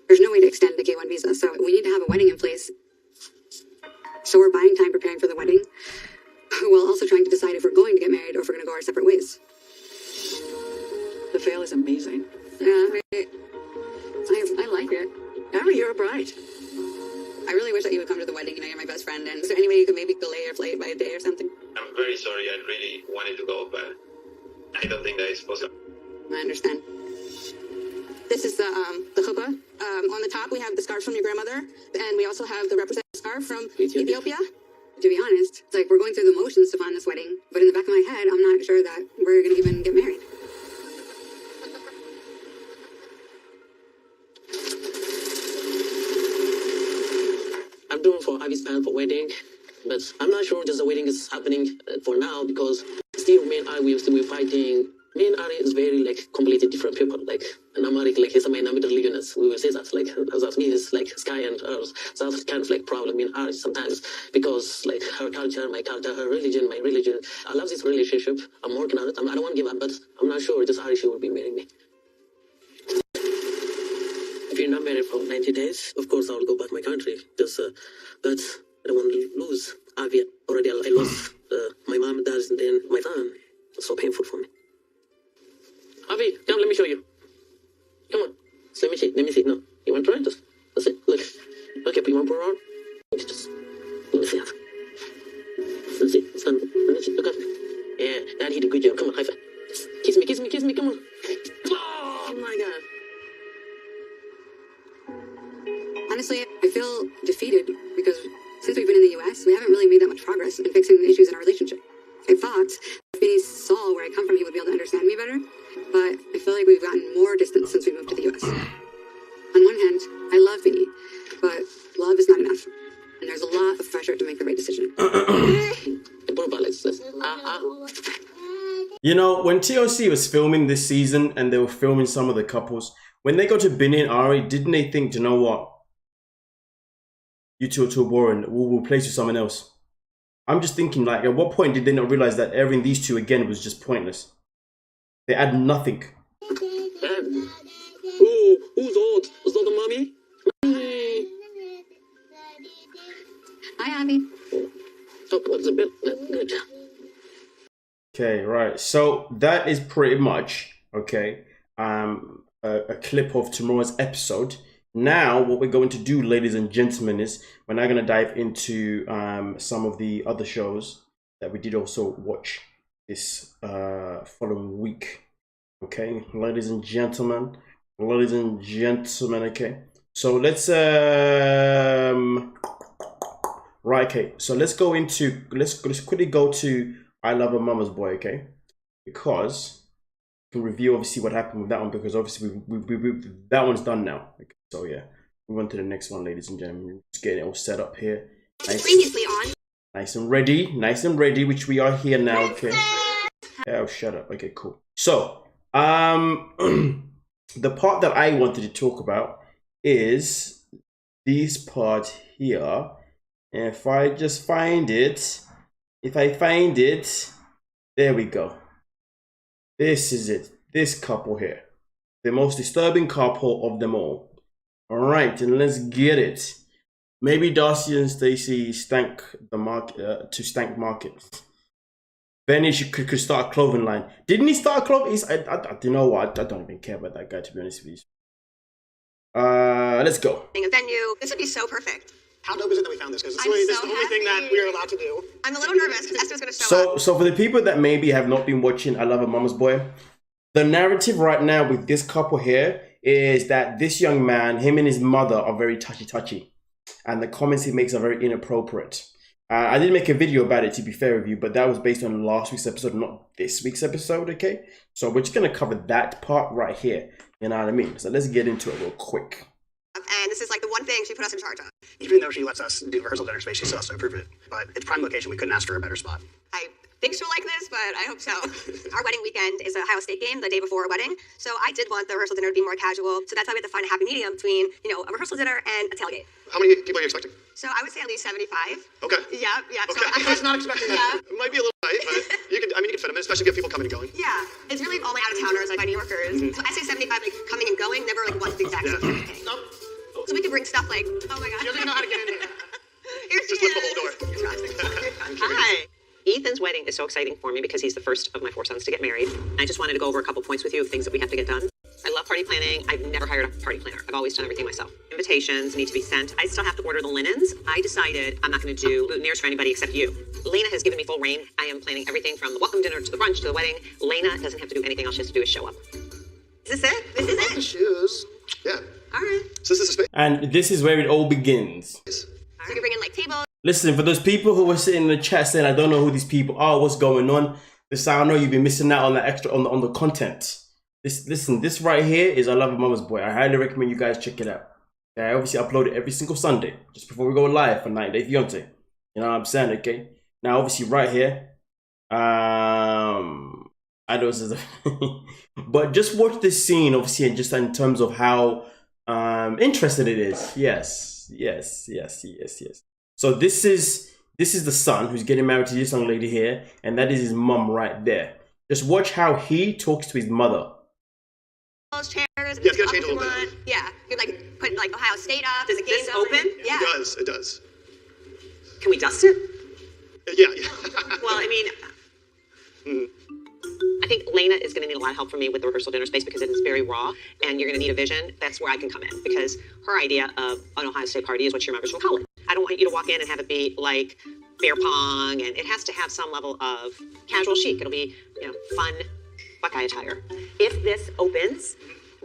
There's no way to extend the K1 visa, so we need to have a wedding in place. So we're buying time preparing for the wedding, while also trying to decide if we're going to get married or if we're going to go our separate ways. The veil is amazing. Yeah, I like it. Amber, you're a bride. I really wish that you would come to the wedding. You know, you're my best friend. And is there any way you could maybe delay your flight by a day or something? I'm very sorry. I really wanted to go, but I don't think that is possible. I understand. This is the chuppah. On the top, we have the scarf from your grandmother, and we also have the representative scarf from Ethiopia. To be honest, it's like we're going through the motions to fund this wedding, but in the back of my head, I'm not sure that we're going to even get married. I'm doing for Avi's plan for wedding, but I'm not sure just the wedding is happening for now because still me and I we're fighting. Me and Ari is very like completely different people. Like an Amharic, like his main religionist, we will say that, like, that means like sky and earth. That's kind of like problem in art sometimes, because like her culture, my culture, her religion, my religion. I love this relationship. I'm working on it. I don't want to give up, but I'm not sure this Irish will be marrying me. If you're not married for 90 days, of course I will go back to my country. Just, but I don't want to lose Avi. Already I lost my mom, dad, and then my son. It's so painful for me. Avi, come, let me show you. Come on. Let me see. Let me see. No. You want to try this? That's it. Look. Okay, put your one around. Just let me see. Let's see. It's done. Let me see. Look up. Yeah, Dad, he did a good job. Come on, high five. Kiss me, kiss me, kiss me. Come on. Oh my God. Honestly, I feel defeated because since we've been in the US, we haven't really made that much progress in fixing the issues in our relationship. I thought if Vinny saw where I come from, he would be able to understand me better. But I feel like we've gotten more distance since we moved to the US. On one hand, I love Vinny, but love is not enough. And there's a lot of pressure to make the right decision. You know, when TLC was filming this season and they were filming some of the couples, when they got to Binny and Ari, didn't they think, you know what? You two are too boring. We'll replace you with someone else. I'm just thinking, like, at what point did they not realize that having these two again was just pointless? They add nothing. Oh, who's old? Was that the mommy? Hi, Abby. Oh, what's a bit? Good. Okay, right. So that is pretty much, okay, a clip of tomorrow's episode. Now, what we're going to do, ladies and gentlemen, is we're now going to dive into some of the other shows that we did also watch this following week. Okay, ladies and gentlemen, okay. So let's right, okay. So let's quickly go to I Love a Mama's Boy, okay? Because we can review obviously what happened with that one, because obviously we that one's done now. Okay, so yeah, move on to the next one, ladies and gentlemen. Just getting it all set up here. Previously on. Nice and ready, which we are here now, okay? Oh, shut up. Okay, cool. So, the part that I wanted to talk about is this part here. And if I just find it, there we go. This is it. This couple here. The most disturbing couple of them all. All right, and let's get it. Maybe Darcy and Stacey stank the market to stank market. Benny could start a clothing line. Didn't he start a clothing? You know what? I don't even care about that guy, to be honest with you. Let's go. A venue. This would be so perfect. How dope is it that we found this? Because this is the only thing that we are allowed to do. I'm a little nervous because Esther's going to show up. So for the people that maybe have not been watching I Love a Mama's Boy, the narrative right now with this couple here is that this young man, him and his mother are very touchy. And the comments he makes are very inappropriate. I did make a video about it, to be fair with you, but that was based on last week's episode, not this week's episode, okay? So we're just going to cover that part right here. You know what I mean? So let's get into it real quick. And this is like the one thing she put us in charge of. Even though she lets us do rehearsal dinner space, she still has to approve it. But it's prime location. We couldn't ask for a better spot. I think she'll like this, but I hope so. Our wedding weekend is a Ohio State game the day before our wedding. So I did want the rehearsal dinner to be more casual. So that's why we had to find a happy medium between, you know, a rehearsal dinner and a tailgate. How many people are you expecting? So I would say at least 75. Okay. Yeah. Okay. I was not expecting that. It might be a little tight, but you can fit them in, especially if you have people coming and going. Yeah. It's really all my out-of-towners, like my New Yorkers. So I say 75, like coming and going, never like one exact thing. No. So we could bring stuff like, oh my God. She doesn't even know how to get in there. Just lift the whole door. Hi. Ethan's wedding is so exciting for me because he's the first of my 4 sons to get married. I just wanted to go over a couple points with you of things that we have to get done. I love party planning. I've never hired a party planner. I've always done everything myself. Invitations need to be sent. I still have to order the linens. I decided I'm not going to do boutonnieres for anybody except you. Lena has given me full reign. I am planning everything from the welcome dinner to the brunch to the wedding. Lena doesn't have to do anything. All she has to do is show up. Is this it? This is it? The shoes. Yeah. All right. So this is a space. And this is where it all begins. So you can bring in like tables. Listen, for those people who were sitting in the chat saying, I don't know who these people are, what's going on? This, I know you've been missing out on the extra, on the content. This right here is I Love a Mama's Boy. I highly recommend you guys check it out. I obviously upload it every single Sunday, just before we go live for 90 Day Fiancé. You know what I'm saying, okay? Now, obviously right here, I know this is but just watch this scene, obviously, and just in terms of how interesting it is. Yes. So this is the son who's getting married to this young lady here, and that is his mum right there. Just watch how he talks to his mother. Those chairs. Yeah, it's gonna change a little bit. Yeah, you like put like Ohio State up. Does this open? Yeah. It does. Can we dust it? Yeah. Well, I mean, I think Lena is going to need a lot of help from me with the rehearsal dinner space because it is very raw, and you're going to need a vision. That's where I can come in, because her idea of an Ohio State party is what she remembers from college. I don't want you to walk in and have it be like beer pong, and it has to have some level of casual chic. It'll be, fun Buckeye attire. If this opens,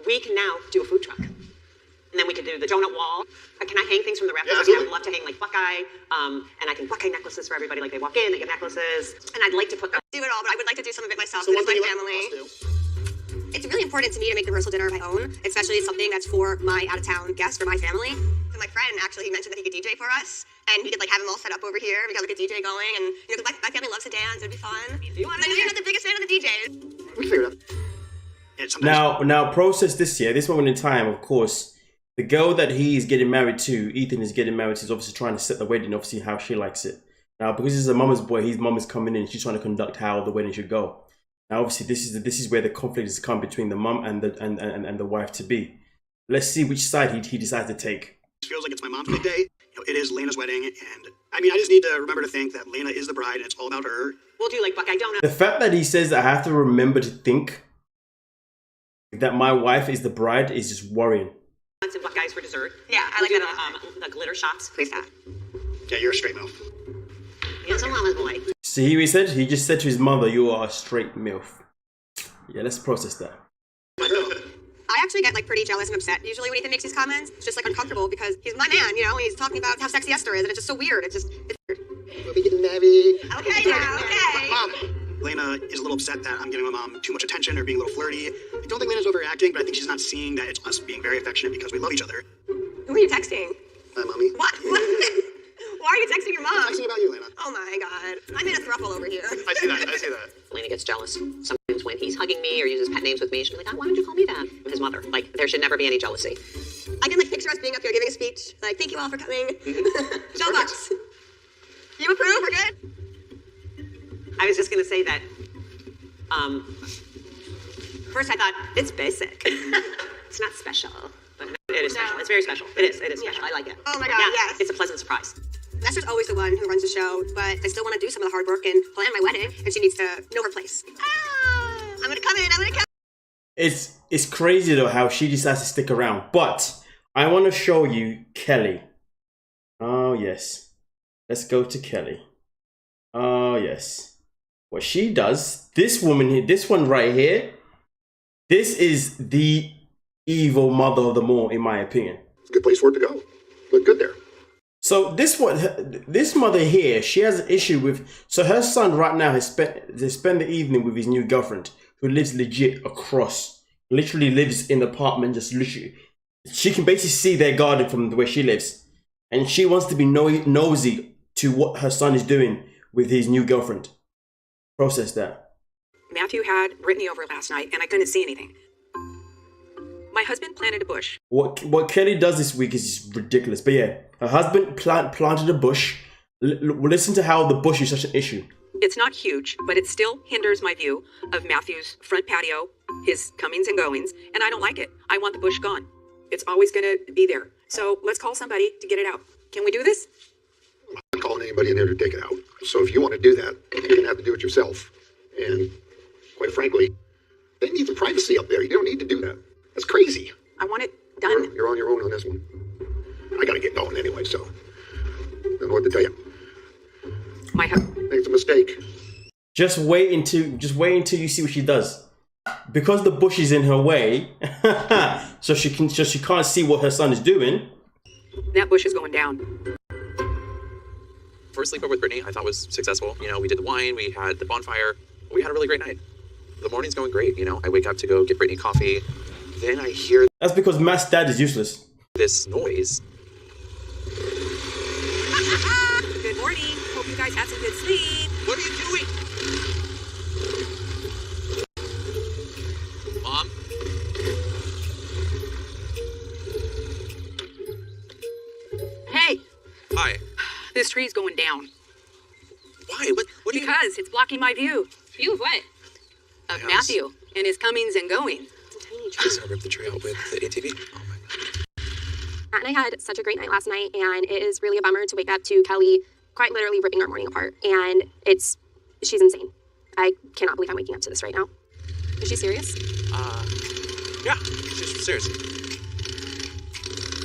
we can now do a food truck. And then we can do the donut wall. Can I hang things from the rafters? Yeah, I would love to hang like Buckeye, and I can Buckeye necklaces for everybody. Like they walk in, they get necklaces. And I'd like to put Do it all, but I would like to do some of it myself So with one my thing family. It's really important to me to make the rehearsal dinner of my own, especially something that's for my out-of-town guests, for my family. So my friend, actually, he mentioned that he could DJ for us, and we could like have him all set up over here. We got like a DJ going, and my family loves to dance. It'd be fun. You're not the biggest fan of the DJs. We figured it out. Now process this here. This moment in time, of course, the girl that he is getting married to, Ethan is getting married to, is obviously trying to set the wedding, obviously how she likes it. Now, because he's a mama's boy, his mum is coming in. She's trying to conduct how the wedding should go. Now, obviously, this is where the conflict has come between the mum and the wife to be. Let's see which side he decides to take. It feels like it's my mom's big day. It is Lena's wedding, and I mean, I just need to remember to think that Lena is the bride, and it's all about her. We'll do like Buckeye donuts. The fact that he says that I have to remember to think that my wife is the bride is just worrying. And Buckeyes for dessert. Yeah, I like that. The glitter shots. Please, that. Yeah, you're a straight MILF. Yes, I'm mama's boy. See what he said? He just said to his mother, "You are a straight MILF." Yeah, let's process that. I actually get like pretty jealous and upset usually when Ethan makes these comments. It's just like uncomfortable because he's my man, and he's talking about how sexy Esther is, and it's just so weird. It's weird. We'll be getting married. Okay, now, okay. Mom, Lena is a little upset that I'm giving my mom too much attention or being a little flirty. I don't think Lena's overreacting, but I think she's not seeing that it's us being very affectionate because we love each other. Who are you texting? Hi, Mommy. What? Why are you texting your mom? I'm texting about you, Lena. Oh my god. I'm in a throuple over here. I see that. Lena gets jealous sometimes when he's hugging me or uses pet names with me. She'll be like, "Oh, why don't you call me that?" His mother. Like, there should never be any jealousy. I can like picture us being up here giving a speech. Like, thank you all for coming. Show bucks. You approve? We're good? I was just going to say that, first I thought, it's basic. It's not special. But no, it is special. It's very special. It is special. I like it. Oh my god, yeah, yes. It's a pleasant surprise. Esther's always the one who runs the show, but I still want to do some of the hard work and plan my wedding, and she needs to know her place. I'm gonna come in. It's crazy though how she decides to stick around. But I want to show you Kelly. Oh yes. Let's go to Kelly. Oh yes. What she does, this woman here, this one right here, this is the evil mother of them all, in my opinion. It's a good place for it to go. Look good there. So this mother here, she has an issue with. So her son right now has spent the evening with his new girlfriend, who lives legit across. Literally lives in the apartment, just literally. She can basically see their garden from where she lives, and she wants to be nosy to what her son is doing with his new girlfriend. Process that. Matthew had Brittany over last night, and I couldn't see anything. My husband planted a bush. What Kelly does this week is just ridiculous. But yeah, her husband planted a bush. Listen to how the bush is such an issue. It's not huge, but it still hinders my view of Matthew's front patio, his comings and goings, and I don't like it. I want the bush gone. It's always going to be there. So let's call somebody to get it out. Can we do this? I'm not calling anybody in there to take it out. So if you want to do that, you're going to have to do it yourself. And quite frankly, they need some privacy up there. You don't need to do that. That's crazy. I want it done. You're on your own on this one. I got to get going anyway, so I don't know what to tell you. I think it's a mistake. Just wait until you see what she does. Because the bush is in her way, so she can't see what her son is doing. That bush is going down. First sleepover with Brittany, I thought was successful. We did the wine, we had the bonfire, we had a really great night. The morning's going great. I wake up to go get Brittany coffee. Then I hear... That's because Matt's dad is useless. This noise. Good morning. Hope you guys had some good sleep. What are you doing? This tree's going down. Why? What do you... Because it's blocking my view. View of what? Of Matthew and his comings and goings. So I ripped the tree out with the ATV. Oh my god. Matt and I had such a great night last night, and it is really a bummer to wake up to Kelly quite literally ripping our morning apart. And she's insane. I cannot believe I'm waking up to this right now. Is she serious? Yeah, she's serious.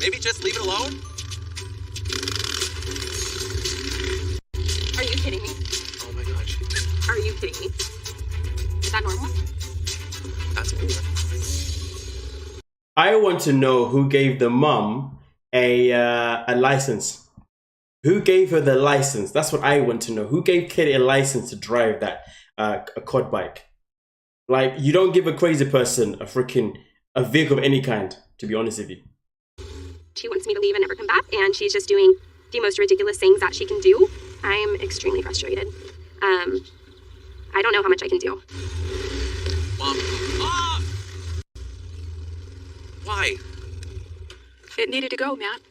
Maybe just leave it alone? Are you kidding me? Oh my gosh. Are you kidding me? Is that normal? That's weird. I want to know who gave the mum a license. Who gave her the license? That's what I want to know. Who gave Kelly a license to drive that a quad bike? Like, you don't give a crazy person a vehicle of any kind, to be honest with you. She wants me to leave and never come back, and she's just doing the most ridiculous things that she can do. I am extremely frustrated. I don't know how much I can do. Mom. Ah! Why? It needed to go, Matt.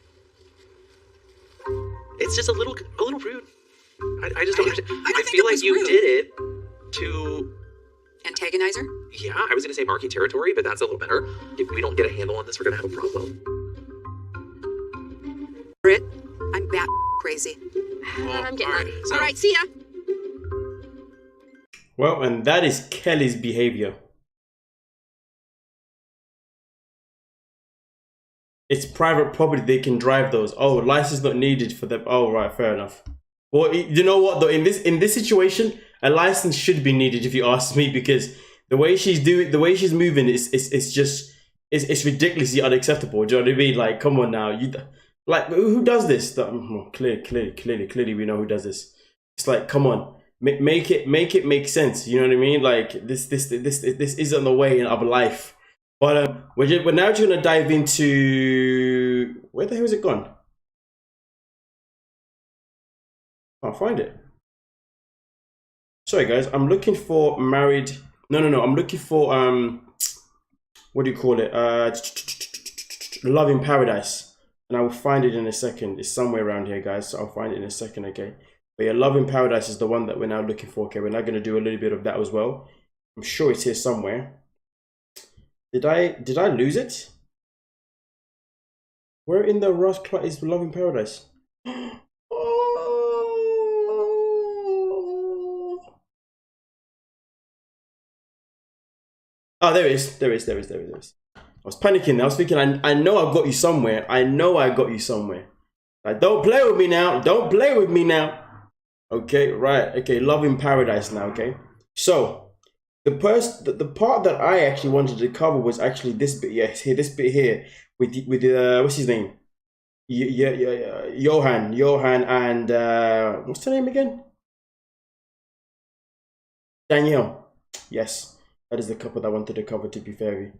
It's just a little rude. I just don't understand. I think feel it like was you rude. did it to... Antagonize her? Yeah, I was going to say marky territory, but that's a little better. If we don't get a handle on this, we're going to have a problem. Britt, I'm that crazy. I'm getting alright, it. so- All right, see ya. Well, and that is Kelly's behavior. It's private property. They can drive those. Oh, license not needed for them. Oh, right, fair enough. Well, you know what though? In this situation, a license should be needed if you ask me, because the way she's moving it's ridiculously unacceptable. Do you know what I mean? Like, come on now, who does this? Clearly, we know who does this. It's like, come on, make it make sense. You know what I mean? Like, this isn't the way of life. But we're now just gonna dive into, where the hell is it gone? Can't find it. Sorry guys, I'm looking for married. No. I'm looking for what do you call it? Love in Paradise, and I will find it in a second. It's somewhere around here, guys. So I'll find it in a second, okay? But yeah, Love in Paradise is the one that we're now looking for. Okay, we're now gonna do a little bit of that as well. I'm sure it's here somewhere. Did I lose it? Where in the Ross Clark is Love in Paradise? Oh, there it is. There it is. I was panicking. I was thinking, I know I got you somewhere. Like, don't play with me now. Don't play with me now. Okay, right. Okay, Love in Paradise now, okay? So, the part that I actually wanted to cover was actually this bit, this bit here with what's his name? Johan and what's her name again? Danielle. Yes, that is the couple that I wanted to cover, to be fair,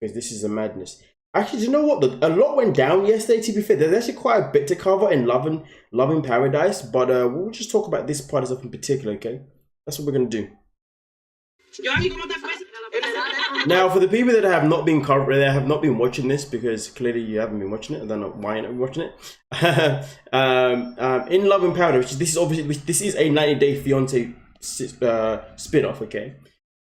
because this is a madness. Actually, do you know what? A lot went down yesterday, to be fair. There's actually quite a bit to cover in Love in Paradise, but we'll just talk about this part of stuff in particular, okay? That's what we're gonna do. Now, for the people that have not been watching this, because clearly you haven't been watching it, I don't know why you're not watching it. In Love in Paradise, this is a 90-day Fiancé spin-off, okay?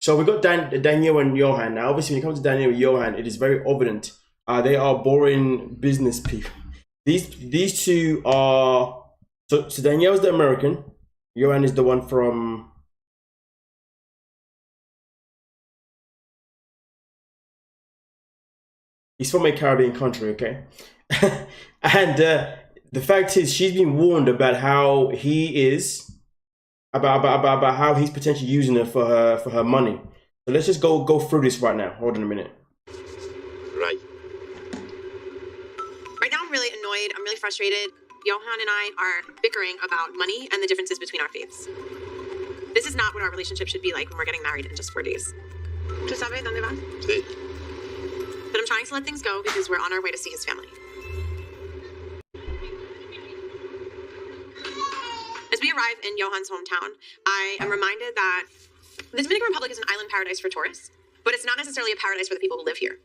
So we got Danielle and Johan. Now, obviously, when it comes to Danielle and Johan, it is very evident they are boring business people. These two are so Danielle's the American, Johan is the one from. He's from a Caribbean country, okay? And the fact is, she's been warned about how he is, about how he's potentially using her for her money. So let's just go through this right now. Hold on a minute. Right. Right now I'm really annoyed. I'm really frustrated. Johan and I are bickering about money and the differences between our faiths. This is not what our relationship should be like when we're getting married in just 4 days. ¿Tú sabes dónde vas? Sí. But I'm trying to let things go because we're on our way to see his family. As we arrive in Johan's hometown, I am reminded that the Dominican Republic is an island paradise for tourists, but it's not necessarily a paradise for the people who live here.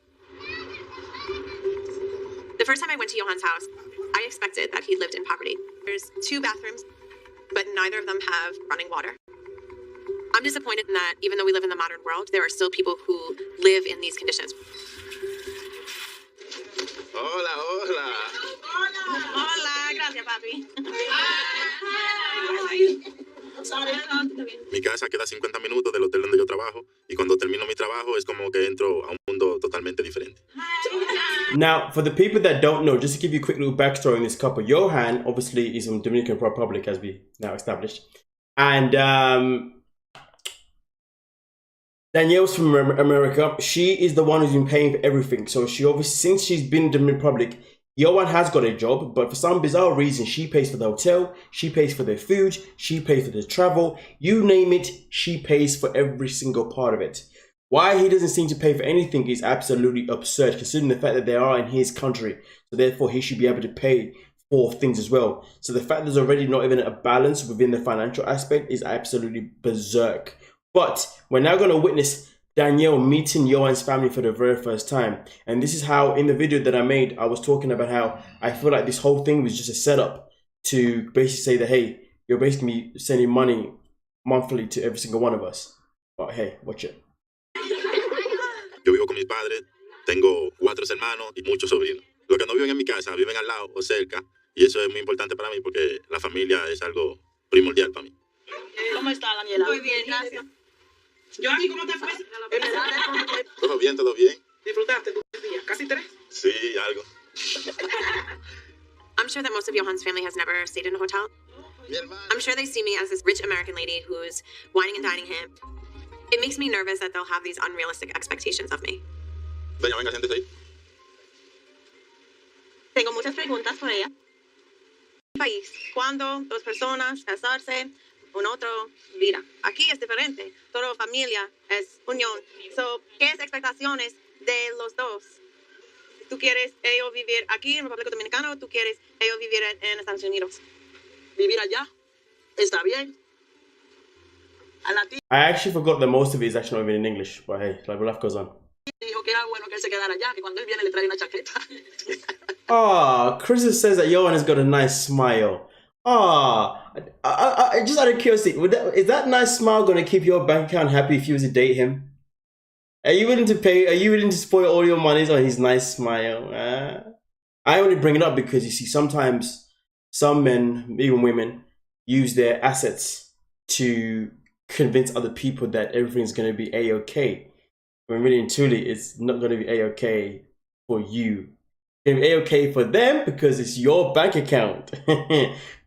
The first time I went to Johan's house, I expected that he lived in poverty. There's 2 bathrooms, but neither of them have running water. I'm disappointed in that even though we live in the modern world, there are still people who live in these conditions. Hola, hola. Hola, gracias, papi. Mi casa queda 50 minutos del hotel donde yo trabajo y cuando termino mi trabajo es como que entro a un mundo totalmente diferente. Now, for the people that don't know, just to give you a quick little backstory on this couple, Johan obviously is from Dominican Republic, as we now established, and Danielle's from America. She is the one who's been paying for everything. So she obviously, since she's been in the Dominican Republic, Johan has got a job, but for some bizarre reason, she pays for the hotel, she pays for their food, she pays for the travel, you name it, she pays for every single part of it. Why he doesn't seem to pay for anything is absolutely absurd, considering the fact that they are in his country. So therefore, he should be able to pay for things as well. So the fact there's already not even a balance within the financial aspect is absolutely berserk. But we're now going to witness Danielle meeting Johan's family for the very first time. And this is how, in the video that I made, I was talking about how I feel like this whole thing was just a setup to basically say that, hey, you're basically sending money monthly to every single one of us. But hey, watch it. Yo vivo con mis padres, tengo 4 hermanos y muchos sobrinos. Los que no viven en mi casa viven al lado o cerca y eso es muy importante para mí porque la familia es algo primordial para mí. ¿Cómo está, Daniela? Muy bien, gracias. Johnny, ¿cómo te fue? Todo bien, todo bien. ¿Disfrutaste tu día? ¿Casi 3? Sí, algo. I'm sure that most of Johan's family has never stayed in a hotel. I'm sure they see me as this rich American lady who's whining and dining him. It makes me nervous that they'll have these unrealistic expectations of me. Doña, venga, siéntese ahí. Tengo muchas preguntas por ella. País, ¿cuándo 2 personas casarse? Un otro vida. Aquí es diferente. Toda familia es unión. So, ¿qué es expectaciones de los dos? ¿Tú quieres ellos vivir aquí en República Dominicana o tú quieres ellos vivir en Estados Unidos? Vivir allá. Está bien. I actually forgot that most of it is actually not even in English, but hey, like life goes on. Dijo que era bueno que él se quedara allá, que cuando él viene le trae una chaqueta. Ah, Chris says that Johan has got a nice smile. Ah, I just out of curiosity, is that nice smile going to keep your bank account happy if you was to date him? Are you willing to pay? Are you willing to spoil all your monies on his nice smile? I only bring it up because you see, sometimes some men, even women, use their assets to convince other people that everything's going to be a-okay. When really and truly, it's not going to be a-okay for you. It's going to be a-okay for them because it's your bank account.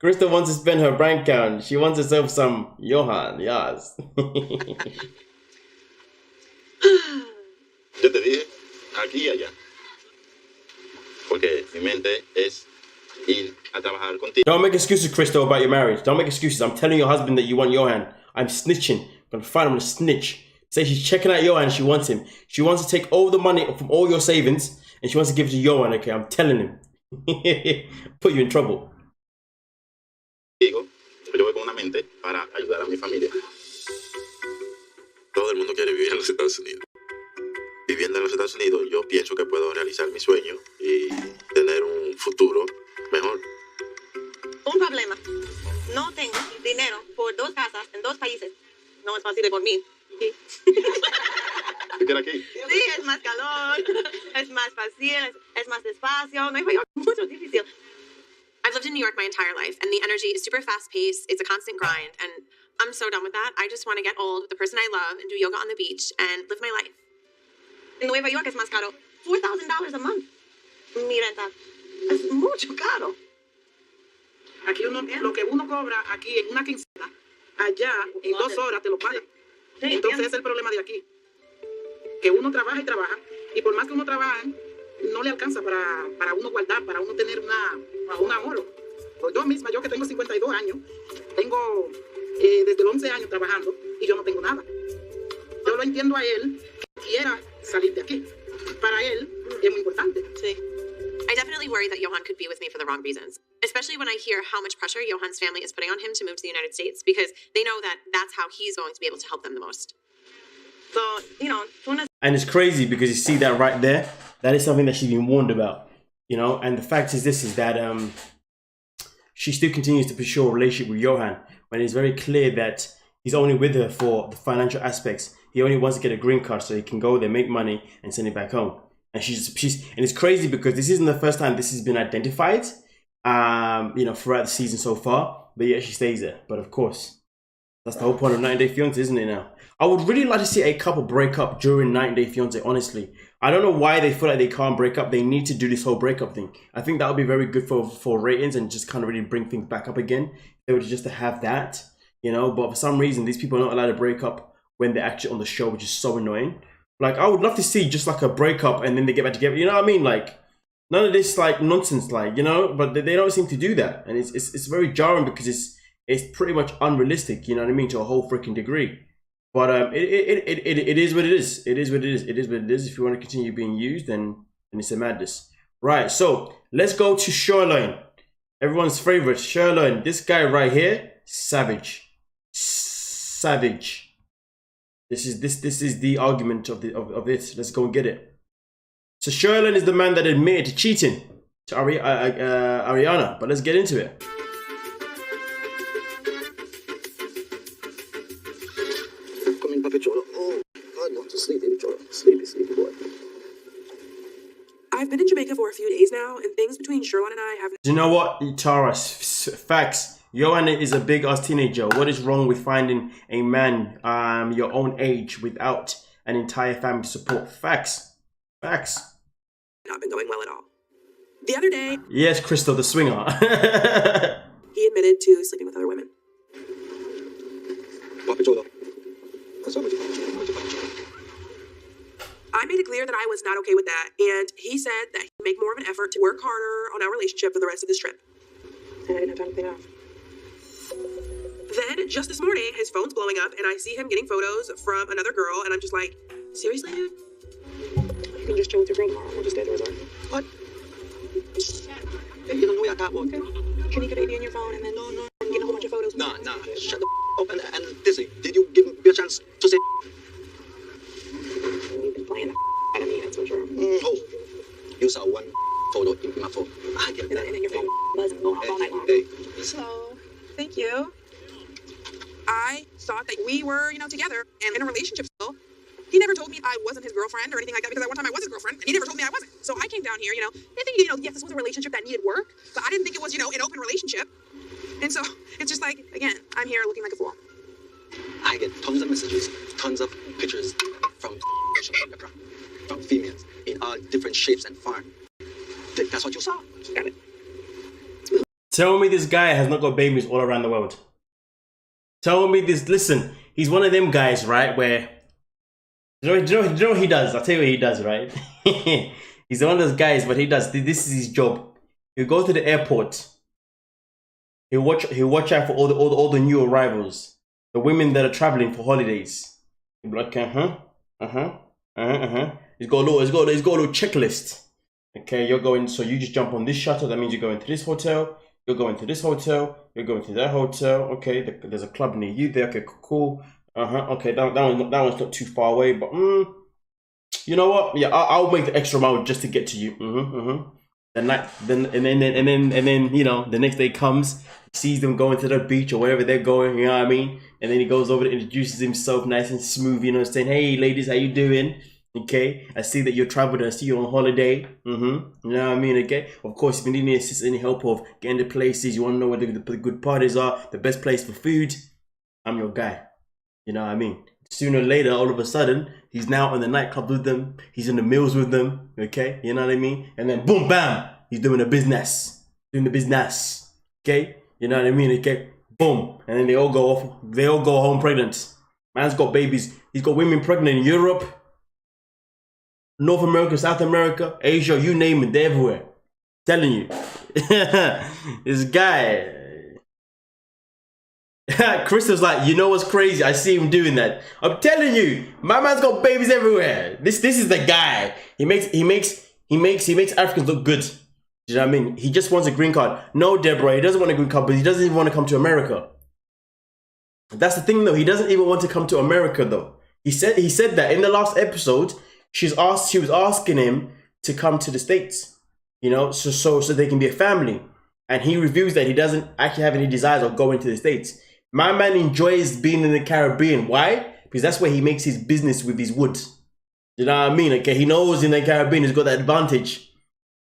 Krista wants to spend her bank account. She wants herself some Johan, yes. Yo te dije, aquí y allá. Porque mi mente es ir a trabajar contigo. Don't make excuses, Crystal, about your marriage. Don't make excuses. I'm telling your husband that you want Johan. I'm snitching. I'm going to find him to snitch. Say she's checking out Johan. She wants him. She wants to take all the money from all your savings and she wants to give it to Johan. Okay, I'm telling him. Put you in trouble. Digo, yo voy con una mente para ayudar a mi familia. Todo el mundo quiere vivir en los Estados Unidos. Viviendo en los Estados Unidos, yo pienso que puedo realizar mi sueño y tener un futuro mejor. Un problema. No tengo dinero por 2 casas en 2 países. No es fácil por mí. Sí. ¿Qué quiere aquí? Sí, es más calor, es más fácil, es más despacio. Nueva York es mucho difícil. I've lived in New York my entire life, and the energy is super fast-paced. It's a constant grind, and I'm so done with that. I just want to get old with the person I love and do yoga on the beach and live my life. En Nueva York es más caro. $4,000 a month. Mi renta es mucho caro. Aquí lo que uno cobra aquí en una quincena, allá en 2 horas te lo pagan. Entonces ese es el problema de aquí. Que uno trabaja y trabaja, y por más que uno trabaje, no le alcanza para uno guardar, para uno tener un ahorro. Pues yo misma, yo que tengo 52 años, tengo desde los 11 años trabajando y yo no tengo nada. Yo lo entiendo a él, que quiera salir de aquí. Para él es muy importante. Sí. I definitely worry that Johan could be with me for the wrong reasons, especially when I hear how much pressure Johan's family is putting on him to move to the United States because they know that that's how he's going to be able to help them the most. So, you know, and it's crazy because you see that right there. That is something that she's been warned about, you know. And the fact is, this is that she still continues to pursue a relationship with Johan when it's very clear that he's only with her for the financial aspects. He only wants to get a green card so he can go there, make money, and send it back home. And she's and it's crazy because this isn't the first time this has been identified, you know, throughout the season so far. But yet she stays there. But of course, that's the whole point of 90 Day Fiancé, isn't it now? I would really like to see a couple break up during 90 Day Fiancé, honestly. I don't know why they feel like they can't break up. They need to do this whole breakup thing. I think that would be very good for ratings and just kind of really bring things back up again. They would just to have that, you know. But for some reason, these people are not allowed to break up when they're actually on the show, which is so annoying. Like, I would love to see just like a breakup and then they get back together. You know what I mean? Like, none of this like nonsense, like, you know. But they don't seem to do that, and it's very jarring because it's pretty much unrealistic. You know what I mean? To a whole freaking degree. But it is what it is. It is what it is. It is what it is. If you want to continue being used, then it's a madness. Right. So let's go to Sherlon. Everyone's favorite, Sherlon. This guy right here, savage. Savage. This is the argument of it. Let's go and get it. So Sherlon is the man that admitted to cheating to Ariana. But let's get into it. Sleepy boy. I've been in Jamaica for a few days now, and things between Sherlon and I have... Do you know what, Tara? Facts. Joanna is a big-ass teenager. What is wrong with finding a man your own age without an entire family support? Facts. Facts. Not been going well at all. The other day... Yes, Crystal, the swinger. He admitted to sleeping with other women. I made it clear that I was not okay with that, and he said that he'd make more of an effort to work harder on our relationship for the rest of this trip. And I didn't have time to clean off. Then, just this morning, his phone's blowing up, and I see him getting photos from another girl, and I'm just like, seriously, dude? You can just chill with your girl tomorrow. We'll just stay at the resort. What? You don't know what I got, okay? Can you get AD on your phone, and then and get a whole bunch of photos? Nah, shut the up and listen, did you give me a chance to say... You've been playing the out of me, that's for sure. Oh, you saw one photo in my phone. I get that. And then your phone buzzing going off all night long. Hey. So, thank you. I thought that we were, together and in a relationship still. He never told me I wasn't his girlfriend or anything like that, because at one time I was his girlfriend, and he never told me I wasn't. So I came down here, thinking, yes, this was a relationship that needed work, but I didn't think it was, an open relationship. And so it's just like, again, I'm here looking like a fool. I get tons of messages, tons of pictures from females in all different shapes and forms. That's what you saw. Got it. Tell me this guy has not got babies all around the world. Tell me this. Listen, he's one of them guys, right? Where do you know what he does? I'll tell you what he does, right? He's one of those guys, but he does. This is his job. He'll go to the airport. He'll watch out for all the new arrivals, the women that are traveling for holidays. He'll be like, He's got a little checklist. Okay, you're going. So you just jump on this shuttle. That means you're going to this hotel. You're going to this hotel. You're going to that hotel. Okay, there's a club near you there. Okay, cool. Okay, that one's not too far away. But you know what? Yeah, I'll make the extra mile just to get to you. The next day comes, sees them going to the beach or wherever they're going. You know what I mean? And then he goes over to introduces himself, nice and smooth. Saying, "Hey, ladies, how you doing? Okay, I see that you're traveling. I see you on holiday. You know what I mean? Okay, of course, if you need any assistance, any help of getting to places, you want to know where the good parties are, the best place for food, I'm your guy. You know what I mean? Sooner or later, all of a sudden, he's now in the nightclub with them. He's in the meals with them. Okay, you know what I mean? And then boom, bam, he's doing the business. Okay, you know what I mean? Okay, boom, and then they all go off. They all go home pregnant. Man's got babies. He's got women pregnant in Europe, North America, South America, Asia, you name it, they're everywhere. Telling you. This guy. Crystal's like, you know what's crazy? I see him doing that. I'm telling you, my man's got babies everywhere. This is the guy. He makes Africans look good. Do you know what I mean? He just wants a green card. No, Deborah, he doesn't want a green card, but he doesn't even want to come to America. That's the thing though. He doesn't even want to come to America though. He said that in the last episode. She was asking him to come to the States, so they can be a family. and he reveals that he doesn't actually have any desires of going to the States. My man enjoys being in the Caribbean. Why? Because that's where he makes his business with his wood. You know what I mean? Okay, he knows in the Caribbean he's got that advantage.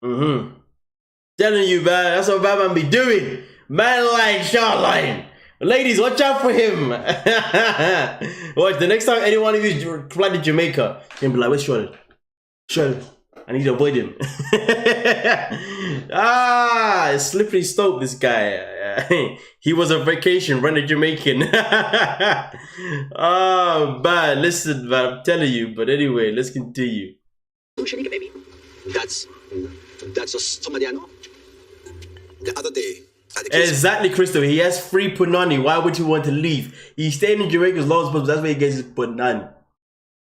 Telling you, man, that's what Batman be doing. Man like Sherlon. Ladies, watch out for him. Watch, the next time any one of you fly to Jamaica, you'll be like, where's Sherlon? Sherlon, I need to avoid him. Slippery slope, this guy. He was on vacation, run a Jamaican. Oh, man, listen, man, I'm telling you. But anyway, let's continue. Shanika, baby. That's just somebody I know. The other day, exactly, Crystal. He has free punani. Why would you want to leave? He's staying in Jamaica as long as possible. That's where he gets his punani. I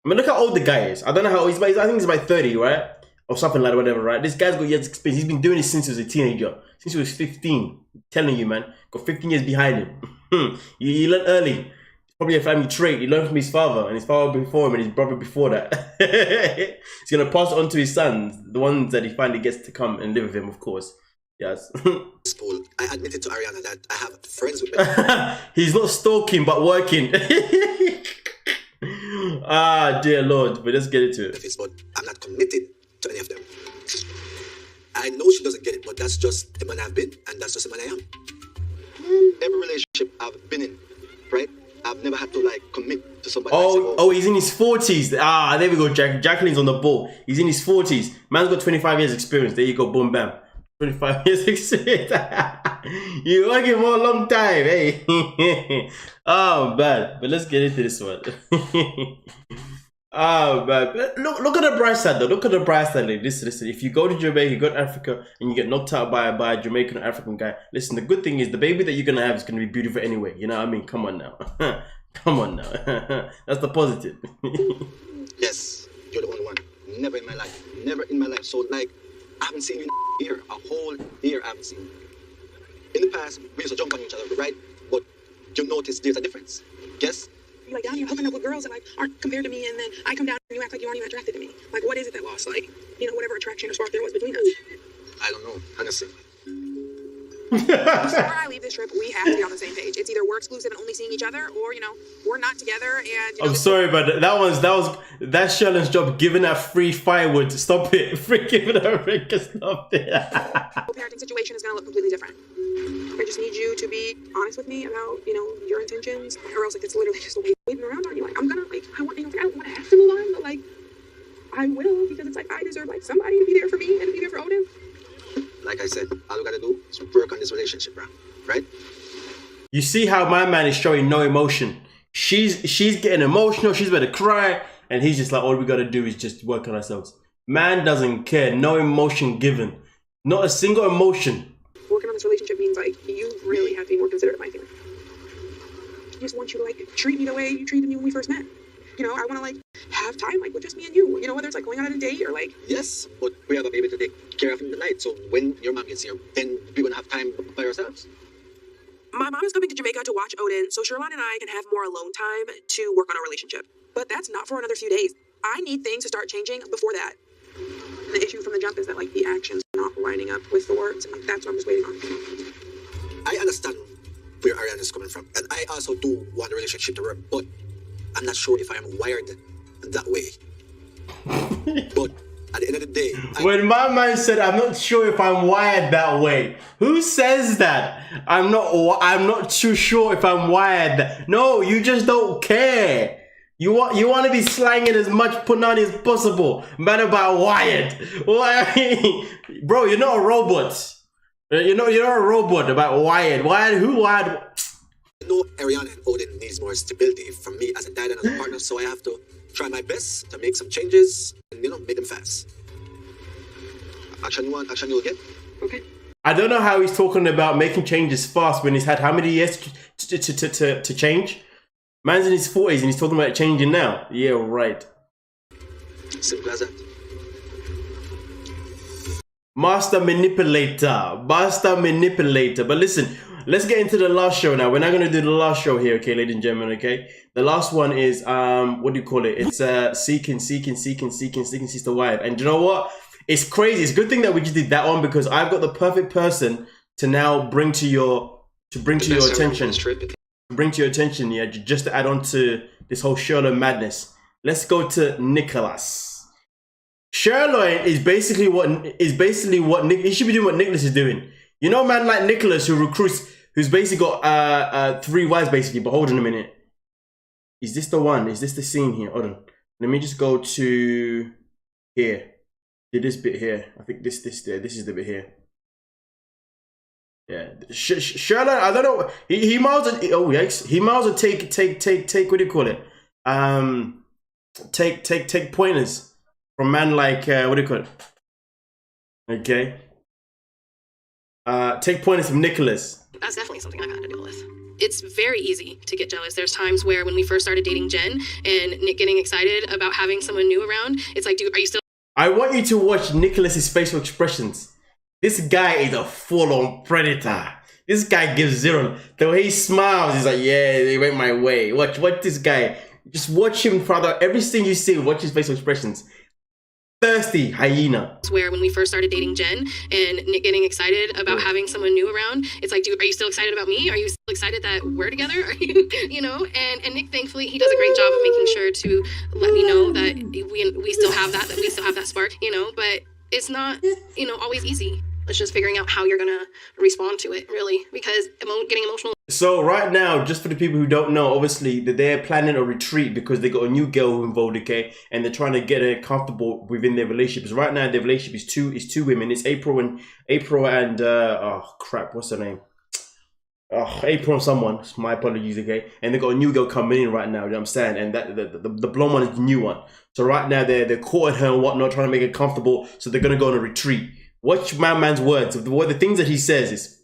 mean, look how old the guy is. I don't know how old he's. I think he's about 30, right? Or something like that, whatever, right? This guy's got years experience. He's been doing this since he was a teenager. Since he was 15. I'm telling you, man. Got 15 years behind him. He learned early. Probably a family trait. He learned from his father, and his father before him, and his brother before that. He's going to pass it on to his sons. The ones that he finally gets to come and live with him, of course. Yes. School, I admitted to Ariana that I have friends with me. He's not stalking, but working. Ah, dear Lord. But let's get into it. But I'm not committed to any of them. I know she doesn't get it, but that's just the man I've been, and that's just the man I am. Every relationship I've been in, right? I've never had to like commit to somebody. Oh, he's in his 40s. Ah, there we go. Jacqueline's on the ball. He's in his 40s. Man's got 25 years experience. There you go. Boom, bam. 25 years experience. You're working for a long time, hey. Oh, man. But let's get into this one. Oh, man. Look at the bright side, though. Look at the bright side. Listen. If you go to Jamaica, you go to Africa, and you get knocked out by a Jamaican or African guy, listen, the good thing is the baby that you're going to have is going to be beautiful anyway. You know what I mean? Come on now. Come on now. That's the positive. Yes, you're the only one. Never in my life. Never in my life. So, like, I haven't seen you in a year. A whole year I haven't seen you. In the past, we used to jump on each other, right? But you notice there's a difference. Yes? You're like down here hooking up with girls that like aren't compared to me, and then I come down and you act like you aren't even attracted to me. Like, what is it that lost? Like, you know, whatever attraction or spark there was between us. I don't know, honestly. Before I leave this trip, we have to be on the same page. It's either we're exclusive and only seeing each other, or you know, we're not together. And you know, I'm sorry, but that's Sherlon's job. Giving that free firewood. Stop it. Free giving her free. Stop it. the parenting situation is going to look completely different. I just need you to be honest with me about, you know, your intentions, or else like it's literally just a waiting around on you. Like, I'm gonna like I don't want to have to move on, but like I will, because it's like I deserve like somebody to be there for me and to be there for Odin. Like I said, all we gotta do is work on this relationship, bro. Right? You see how my man is showing no emotion. She's getting emotional. She's about to cry, and he's just like, all we gotta do is just work on ourselves. Man doesn't care. No emotion given. Not a single emotion. Working on this relationship means like you really have to be more considerate of my feelings. I just want you to like treat me the way you treated me when we first met. You know, I want to like have time like with just me and you. You know, whether it's like going out on a date or like. Yes, but we have a baby to take care of in the night. So when your mom gets here, then we're gonna have time by ourselves. My mom is coming to Jamaica to watch Odin, so Sherlon and I can have more alone time to work on our relationship. But that's not for another few days. I need things to start changing before that. The issue from the jump is that like the actions are not lining up with the words, and like that's what I'm just waiting on. I understand where Ariana is coming from, and I also do want the relationship to work, but I'm not sure if I am wired that way. But at the end of the day, when my man said, "I'm not sure if I'm wired that way," who says that? I'm not too sure if I'm wired that. No, you just don't care. You want to be slanging as much punani as possible, man, about wired. Bro, you're not a robot. You're not a robot about wired. Wired? Who wired? I know Ariana and Odin needs more stability from me as a dad and as a partner, so I have to try my best to make some changes and, you know, make them fast. Action you want, action you'll get. Okay. I don't know how he's talking about making changes fast when he's had how many years to change? Man's in his 40s and he's talking about changing now. Yeah, right. Simple as that. Master manipulator. But listen, let's get into the last show now. We're not going to do the last show here, okay, ladies and gentlemen, okay? The last one is, what do you call it? It's seeking sister wife. And you know what? It's crazy. It's a good thing that we just did that one, because I've got the perfect person to now bring to your attention. Bring to your attention, yeah, just to add on to this whole Sherlon madness. Let's go to Nicholas. Sherlon is basically what Nick. He should be doing what Nicholas is doing. You know, man like Nicholas who recruits, who's basically got 3 wives basically. But hold on a minute. Is this the one? Is this the scene here? Hold on. Let me just go to here. This bit here. I think this there. This is the bit here. Yeah, Sherlon. I don't know. He miles. Oh yikes! He miles to take. What do you call it? Take pointers from man like what do you call it? Okay. Take pointers from Nicholas. That's definitely something I've had to deal with. It's very easy to get jealous. There's times where when we first started dating Jen and Nick getting excited about having someone new around, it's like, dude, are you still? I want you to watch Nicholas's facial expressions. This guy is a full-on predator. This guy gives zero. The way he smiles, he's like, yeah, it went my way. Watch this guy. Just watch him, brother. Everything you see, watch his facial expressions. Thirsty hyena. Where when we first started dating Jen and Nick getting excited about having someone new around, it's like, dude, are you still excited about me? Are you still excited that we're together? Are you, you know? And Nick, thankfully, he does a great job of making sure to let me know that we still have that we still have that spark, you know? But it's not, you know, always easy. It's just figuring out how you're gonna respond to it, really, because getting emotional. So right now, just for the people who don't know, obviously they're planning a retreat because they got a new girl involved, okay, and they're trying to get her comfortable within their relationships. Right now, their relationship is two women. It's April and oh crap, what's her name? Oh, April and someone. My apologies, okay. And they got a new girl coming in right now. You know what I'm saying? And that the blonde one is the new one. So right now they're courting her and whatnot, trying to make her comfortable. So they're gonna go on a retreat. Watch my man's words. The things that he says is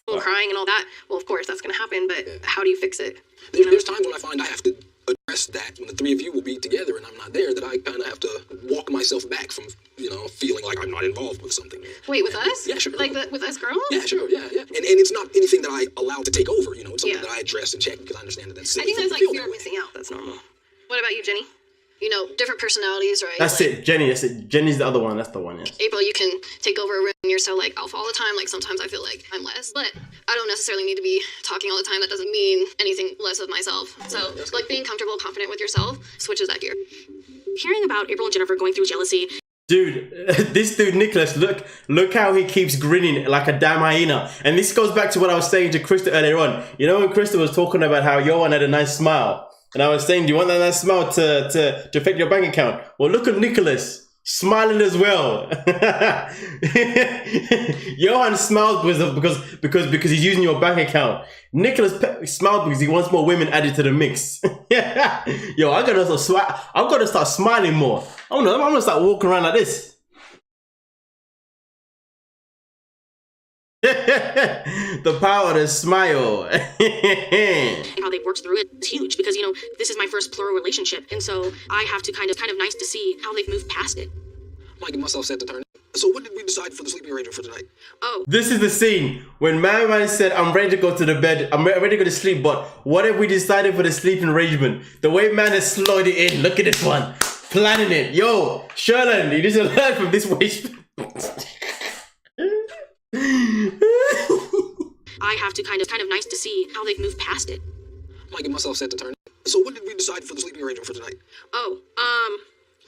crying and all that. Well, of course that's gonna happen, but how do you fix it? There's times when I find I have to address that when the 3 of you will be together and I'm not there, that I kind of have to walk myself back from, you know, feeling like I'm not involved with something. Wait, with us? Yeah, sure. Like with us girls? Yeah, sure, yeah. And it's not anything that I allow to take over, you know, it's something that I address and check because I understand that that's silly. I think that's like fear of missing out. That's normal. What about you, Jenny? You know, different personalities, right? That's like, it, Jenny. That's it. Jenny's the other one. That's the one. Yeah. April, you can take over a room and you're so like alpha all the time. Like sometimes I feel like I'm less, but I don't necessarily need to be talking all the time. That doesn't mean anything less of myself. So like being comfortable, confident with yourself switches that gear. Hearing about April and Jennifer going through jealousy. Dude, this dude Nicholas, look how he keeps grinning like a damn hyena. And this goes back to what I was saying to Krista earlier on. You know when Krista was talking about how Johan had a nice smile. And I was saying, do you want that nice smile to affect your bank account? Well, look at Nicholas smiling as well. Johan smiles because he's using your bank account. Nicholas smiles because he wants more women added to the mix. Yo, I'm gonna start smiling more. I'm gonna start walking around like this. The power to smile. How they've worked through it is huge because, you know, this is my first plural relationship. And so I have to kind of nice to see how they've moved past it. I'm getting myself set to turn. So what did we decide for the sleeping arrangement for tonight? Oh. This is the scene when my man said, I'm ready to go to the bed. I'm ready to go to sleep. But what have we decided for the sleeping arrangement? The way man has slowed it in. Look at this one. Planning it. Yo, Sherlon, you need to learn from this way. I have to kind of nice to see how they've moved past it. I'm getting myself set to turn. So what did we decide for the sleeping arrangement for tonight? Oh,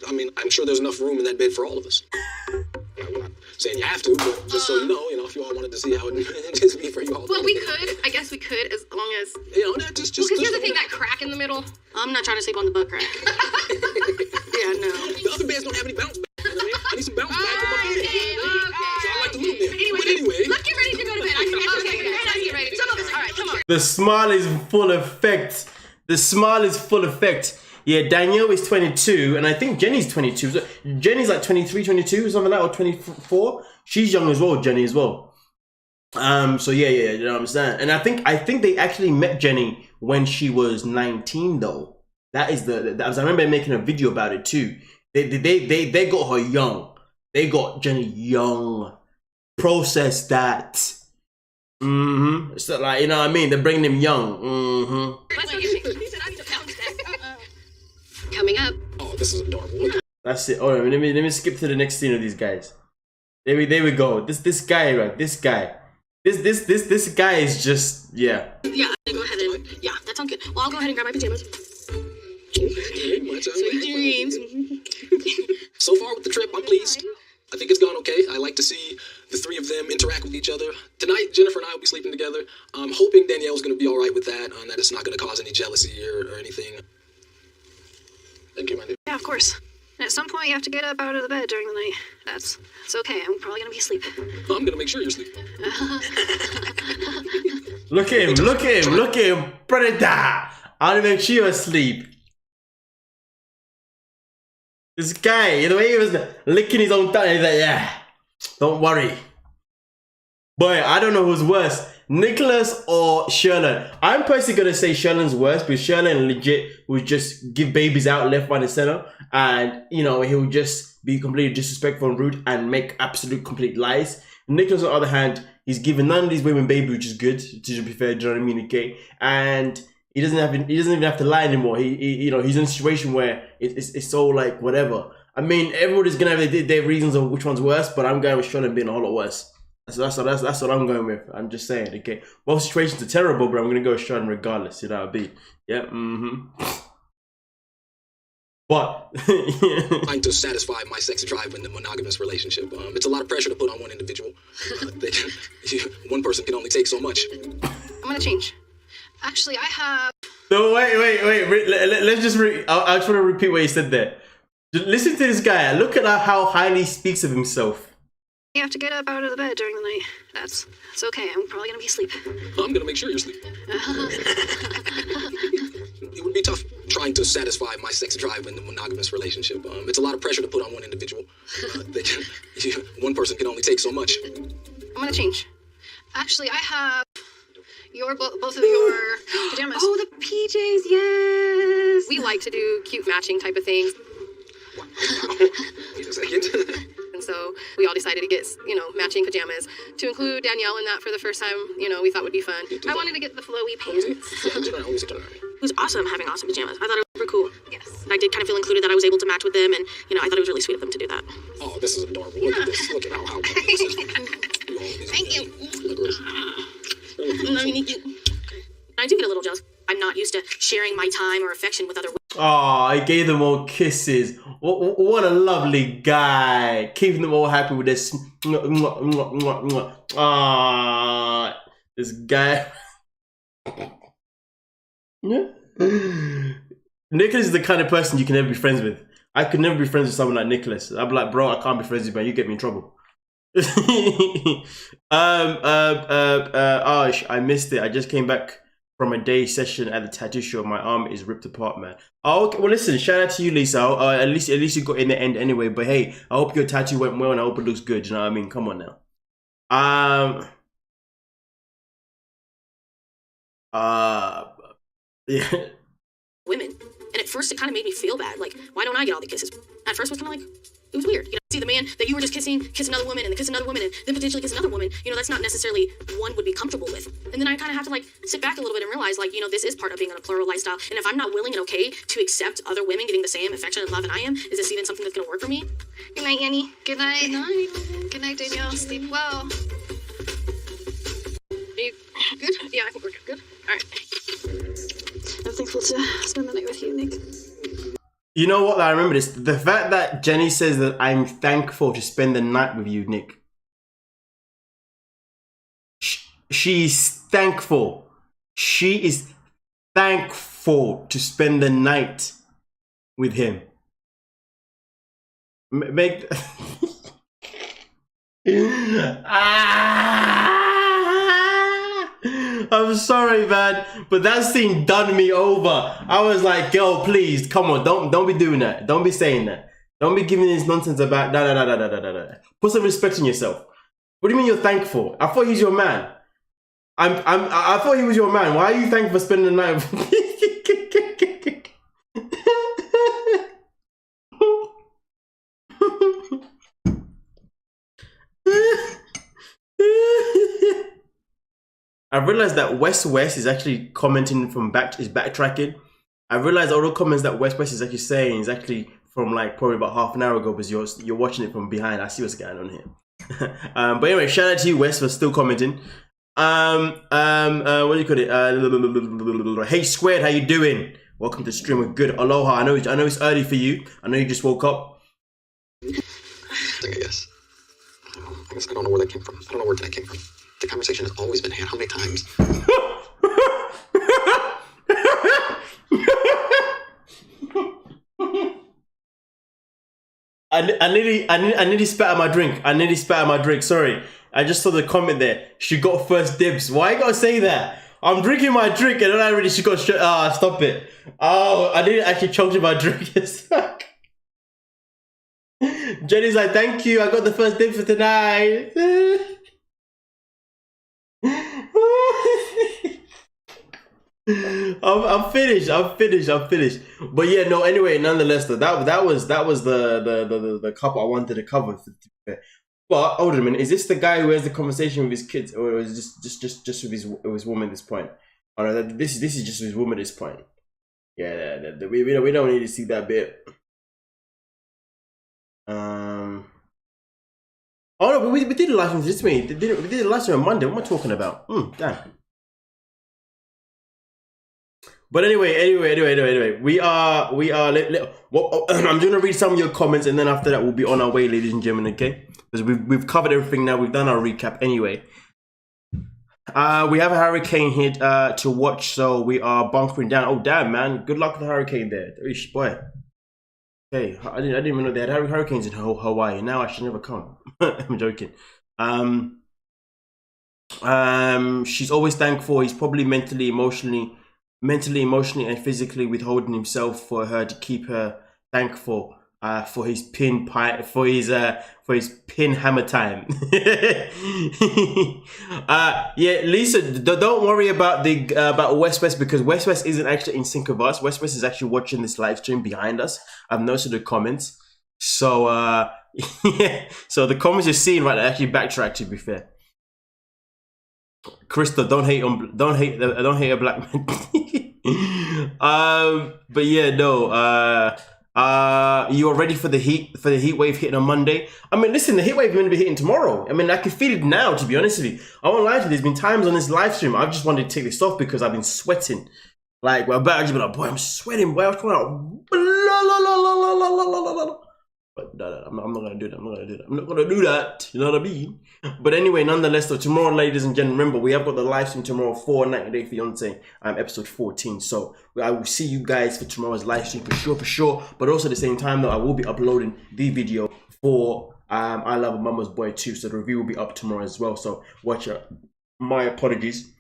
I mean, I'm sure there's enough room in that bed for all of us. I'm not saying you have to, but just so you know, if you all wanted to see how it just be for you all. Well, we could. I guess we could, as long as. You know, that just. Because here's the thing, that crack in the middle. I'm not trying to sleep on the butt crack. Yeah, no. The other beds don't have any bounce back. You know what I mean? I need some bounce back in my bed. So I like the little bit. But anyway. Let's get ready to go to bed. Okay, let's get ready. Some of us. All right, come on. The smile is full effect. The smile is full effect. Yeah, Danielle is 22, and I think Jenny's 22. So Jenny's like 23, 22, something like that, or 24. She's young as well, Jenny as well. So yeah, you know what I'm saying. And I think they actually met Jenny when she was 19, though. That is I remember making a video about it too. They got her young. They got Jenny young. Process that. So like, you know what I mean? They're bringing them young. Coming up. Oh, this is adorable. That's it. Alright, let me skip to the next scene of these guys. There we go. This guy, right? This guy. This guy is just Yeah, go ahead and yeah, that sounds good. Well, I'll go ahead and grab my pajamas. Sweet dreams. So far with the trip, I'm pleased. I think it's gone okay. I like to see the three of them interact with each other. Tonight, Jennifer and I will be sleeping together. I'm hoping Danielle's going to be all right with that, and that it's not going to cause any jealousy or anything. Thank you, my dear. Yeah, of course. And at some point, you have to get up out of the bed during the night. It's okay. I'm probably gonna be asleep. I'm gonna make sure you're asleep. Look at him, Predator. I'll make sure you're asleep. This guy, the way he was licking his own tongue, he's like, yeah, don't worry. Boy, I don't know who's worse, Nicholas or Sherlon. I'm personally gonna say Sherlon's worse because Sherlon legit would just give babies out left, right, and center, and you know he'll just be completely disrespectful and rude and make absolute complete lies. Nicholas, on the other hand, he's giving none of these women baby, which is good. To be fair, do you know what I mean? Okay, and he doesn't even have to lie anymore. He you know, he's in a situation where it's so like whatever. I mean, everybody's gonna have their reasons of which one's worse, but I'm going with Sherlon being a whole lot worse. So that's what I'm going with. I'm just saying, okay. Both situations are terrible, but I'm gonna go with Sherlon regardless. You know what I mean? Yeah. But trying to satisfy my sex drive in the monogamous relationship. It's a lot of pressure to put on one individual. One person can only take so much. I'm gonna change. Actually, I have. No, wait. Let's just. I just want to repeat what he said there. Just listen to this guy. Look at how highly he speaks of himself. You have to get up out of the bed during the night. It's okay. I'm probably gonna be asleep. I'm gonna make sure you're asleep. It would be tough trying to satisfy my sex drive in the monogamous relationship. It's a lot of pressure to put on one individual. One person can only take so much. I'm gonna change. Actually, I have both of your pajamas. Oh, the PJs, yes. We like to do cute matching type of things. Wait a second. And so we all decided to get, matching pajamas to include Danielle in that for the first time. We thought would be fun. I wanted to get the flowy pants. It was awesome having awesome pajamas. I thought it was super cool. Yes. I did kind of feel included that I was able to match with them, and I thought it was really sweet of them to do that. Oh, this is adorable. Look at this. Look at how Thank you. I do get a little jealous. I'm not used to sharing my time or affection with other women. Oh, I gave them all kisses. What a lovely guy. Keeping them all happy with this. Ah, this guy. Nicholas is the kind of person you can never be friends with. I could never be friends with someone like Nicholas. I'd be like, bro, I can't be friends with you, man. You get me in trouble. I missed it. I just came back from a day session at the tattoo shop. My arm is ripped apart, man. Oh, okay. Well, listen, shout out to you, Lisa. At least you got in the end anyway. But hey, I hope your tattoo went well and I hope it looks good. You know what I mean? Come on now. Yeah. Women. And at first it kind of made me feel bad. Like, why don't I get all the kisses? At first it was kind of like, it was weird. See the man that you were just kissing, kiss another woman, and then kiss another woman, and then potentially kiss another woman. That's not necessarily one would be comfortable with. And then I kind of have to sit back a little bit and realize this is part of being on a plural lifestyle. And if I'm not willing and okay to accept other women getting the same affection and love and I am, is this even something that's going to work for me? Good night, Annie. Good night. Good night. Good night, Danielle. Sleep well. Are you good? Yeah, I think we're good. All right. I'm thankful to spend the night with you, Nick. You know what? I remember this. The fact that Jenny says that I'm thankful to spend the night with you, Nick. She's thankful. She is thankful to spend the night with him. Make I'm sorry, man, but that scene done me over. I was like, girl, please, come on, don't be doing that. Don't be saying that. Don't be giving this nonsense about da. Put some respect in yourself. What do you mean you're thankful? I thought he's your man. I thought he was your man. Why are you thankful for spending the night with me? I realized that West is actually commenting from backtracking. I realized all the comments that West is actually saying is actually from probably about half an hour ago, because you're watching it from behind. I see what's going on here. But anyway, shout out to you, West, for still commenting. What do you call it? Hey Squared, how you doing? Welcome to stream with good aloha. I know it's early for you. I know you just woke up. I guess I don't know where that came from. I don't know where that came from. The conversation has always been had. How many times? I nearly spat out my drink. I nearly spat out my drink. Sorry. I just saw the comment there. She got first dibs. Why you gotta say that? I'm drinking my drink and then she got straight. Stop it. Oh, I didn't actually choke in my drink. Jenny's like, thank you. I got the first dib for tonight. I'm finished. But yeah, no. Anyway, nonetheless, that was the couple I wanted to cover. But hold on a minute, is this the guy who has the conversation with his kids, or is this just with his woman at this point? Oh no, this is just with his woman at this point. Yeah, we don't need to see that bit. Oh no, but we did a live stream this week. We did a live stream on Monday. What am I talking about? Damn. But anyway, we are. I'm gonna read some of your comments, and then after that, we'll be on our way, ladies and gentlemen. Okay, because we've covered everything now. We've done our recap anyway. We have a hurricane hit to watch, so we are bunkering down. Oh damn, man! Good luck with the hurricane there, boy. Hey, I didn't even know they had hurricanes in Hawaii. Now I should never come. I'm joking. She's always thankful. He's probably mentally, emotionally, and physically withholding himself for her to keep her thankful for his pin hammer time. Yeah, Lisa, don't worry about West because West isn't actually in sync with us. West is actually watching this live stream behind us. I've noticed the comments. So yeah, so the comments you're seeing right now actually backtrack, to be fair. Krista, don't hate a black man. But yeah, no. You are ready for the heat wave hitting on Monday? I mean, listen, the heat wave is going to be hitting tomorrow. I mean, I can feel it now, to be honest with you. I won't lie to you. There's been times on this live stream I've just wanted to take this off because I've been sweating. Like, well, I've just been like, boy, I'm sweating, boy. I was coming out. But no, I'm not gonna do that. I'm not gonna do that. You know what I mean? But anyway, nonetheless, so tomorrow, ladies and gentlemen, remember we have got the live stream tomorrow for 90 Day Fiancé, episode 14. So I will see you guys for tomorrow's live stream for sure. But also at the same time, though, I will be uploading the video for I Love a Mama's Boy too. So the review will be up tomorrow as well. So watch out. My apologies.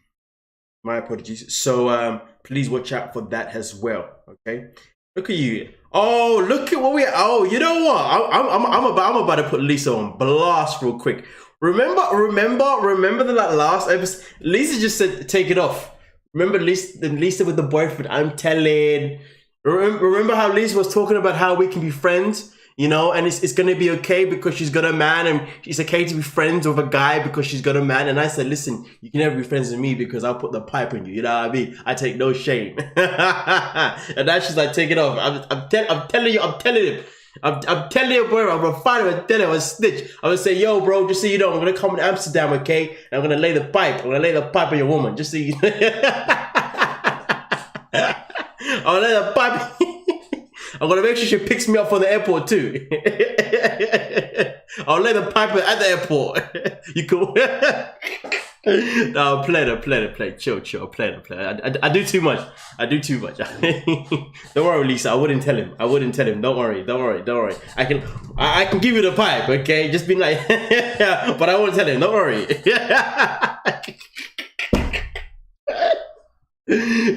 So please watch out for that as well. Okay. Look at you. Oh, look at what we. Oh, you know what? I'm about to put Lisa on blast real quick. Remember the last episode. Lisa just said take it off. Remember Lisa with the boyfriend. I'm telling. Remember how Lisa was talking about how we can be friends, you know, and it's gonna be okay because she's got a man, and it's okay to be friends with a guy because she's got a man. And I said, listen, you can never be friends with me because I'll put the pipe in you. You know what I mean? I take no shame. And now she's like, take it off. I'm telling you, bro. I'm gonna find him and tell him a snitch. I'm gonna say, yo, bro, just so you know, I'm gonna come to Amsterdam, okay? And I'm gonna lay the pipe. I'm gonna lay the pipe on your woman, just so you know. I'm gonna lay the pipe. I'm gonna make sure she picks me up from the airport too. I'll lay the pipe at the airport. You cool? No, play. Chill. Play. I do too much. Don't worry, Lisa. I wouldn't tell him. Don't worry. I can give you the pipe, okay? Just be like, but I won't tell him. Don't worry.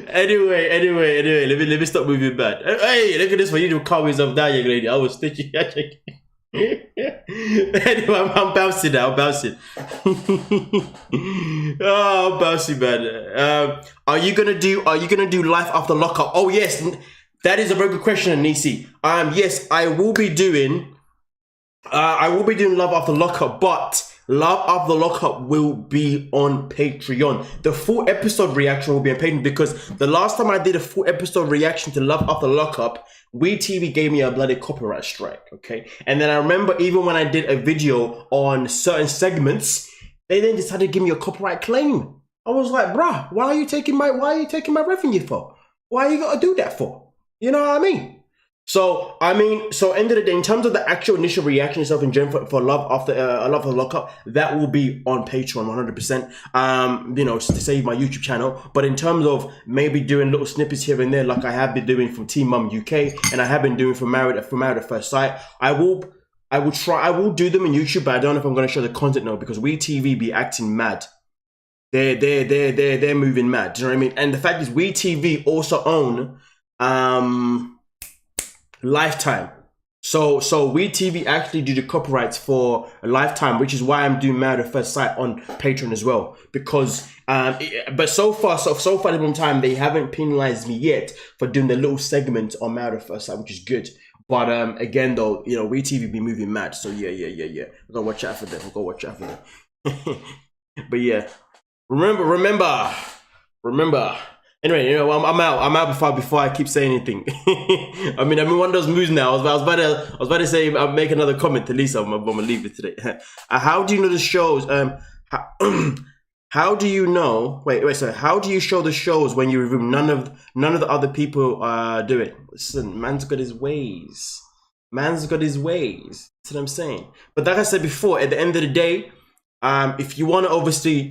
Anyway, let me stop moving bad. Hey, look at this one. You do calm yourself down, young lady. I was stitching. Anyway, I'm bouncing now. I'm bouncing. Oh, I'm bouncing, man. Are you gonna do life after lockup? Oh yes, that is a very good question, Nisi. Yes, I will be doing Love After Lockup, but Love After Lockup will be on Patreon. The full episode reaction will be on Patreon because the last time I did a full episode reaction to Love After Lockup, WeTV gave me a bloody copyright strike, okay? And then I remember even when I did a video on certain segments, They then decided to give me a copyright claim. I was like, bruh, why are you taking my revenue for? Why are you gotta do that for? You know what I mean? So end of the day, in terms of the actual initial reaction itself in general for Love After Love After Lockup, that will be on Patreon 100%. You know, to save my YouTube channel. But in terms of maybe doing little snippets here and there, like I have been doing from Team Mum UK, and I have been doing from Married at First Sight, I will do them in YouTube, but I don't know if I'm going to show the content now because WeTV be acting mad. They're moving mad. Do you know what I mean? And the fact is, WeTV also own Lifetime. So WeTV actually do the copyrights for Lifetime, which is why I'm doing Married at First Sight on Patreon as well. Because but so far at the moment time, they haven't penalized me yet for doing the little segment on Married at First Sight, which is good. But again though, you know, WeTV be moving mad. So yeah. We'll go watch out for them. But yeah. Remember. Anyway, you know, I'm out before I keep saying anything. I mean, I'm in one of those moods now. I was about to say I'll make another comment to Lisa. I'm gonna leave it today. How do you know the shows? How do you know? Wait. So how do you show the shows when you review? None of the other people do it. Listen, man's got his ways. That's what I'm saying. But like I said before, at the end of the day, if you want to obviously,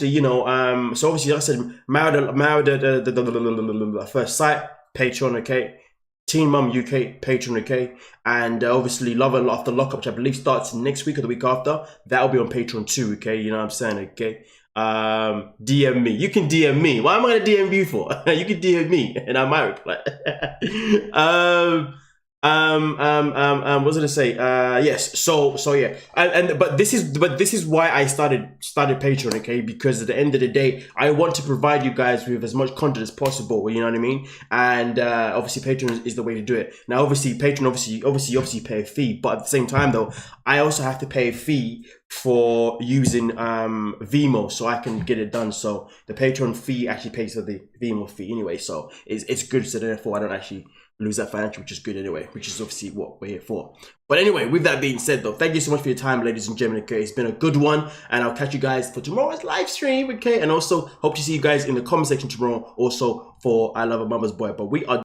you know, so obviously, like I said, Married at First Sight, Patreon, okay. Teen Mum UK, Patreon, okay. And obviously, Love After Lockup, which I believe starts next week or the week after. That'll be on Patreon too, okay. You know what I'm saying, okay. DM me. You can DM me. Why am I gonna DM you for? You can DM me, and I might reply. What was I gonna say? Yes. So yeah. But this is why I started Patreon, okay? Because at the end of the day, I want to provide you guys with as much content as possible. You know what I mean? And obviously, Patreon is the way to do it. Now, obviously, Patreon obviously pay a fee, but at the same time, though, I also have to pay a fee for using Vimeo so I can get it done. So the Patreon fee actually pays for the Vimeo fee anyway. So it's good. So therefore, I don't actually lose that financial, which is good anyway, which is obviously what we're here for. But anyway, with that being said though, thank you so much for your time, ladies and gentlemen, okay? It's been a good one, and I'll catch you guys for tomorrow's live stream, okay? And also hope to see you guys in the comment section tomorrow, also for I Love a Mama's Boy. But we are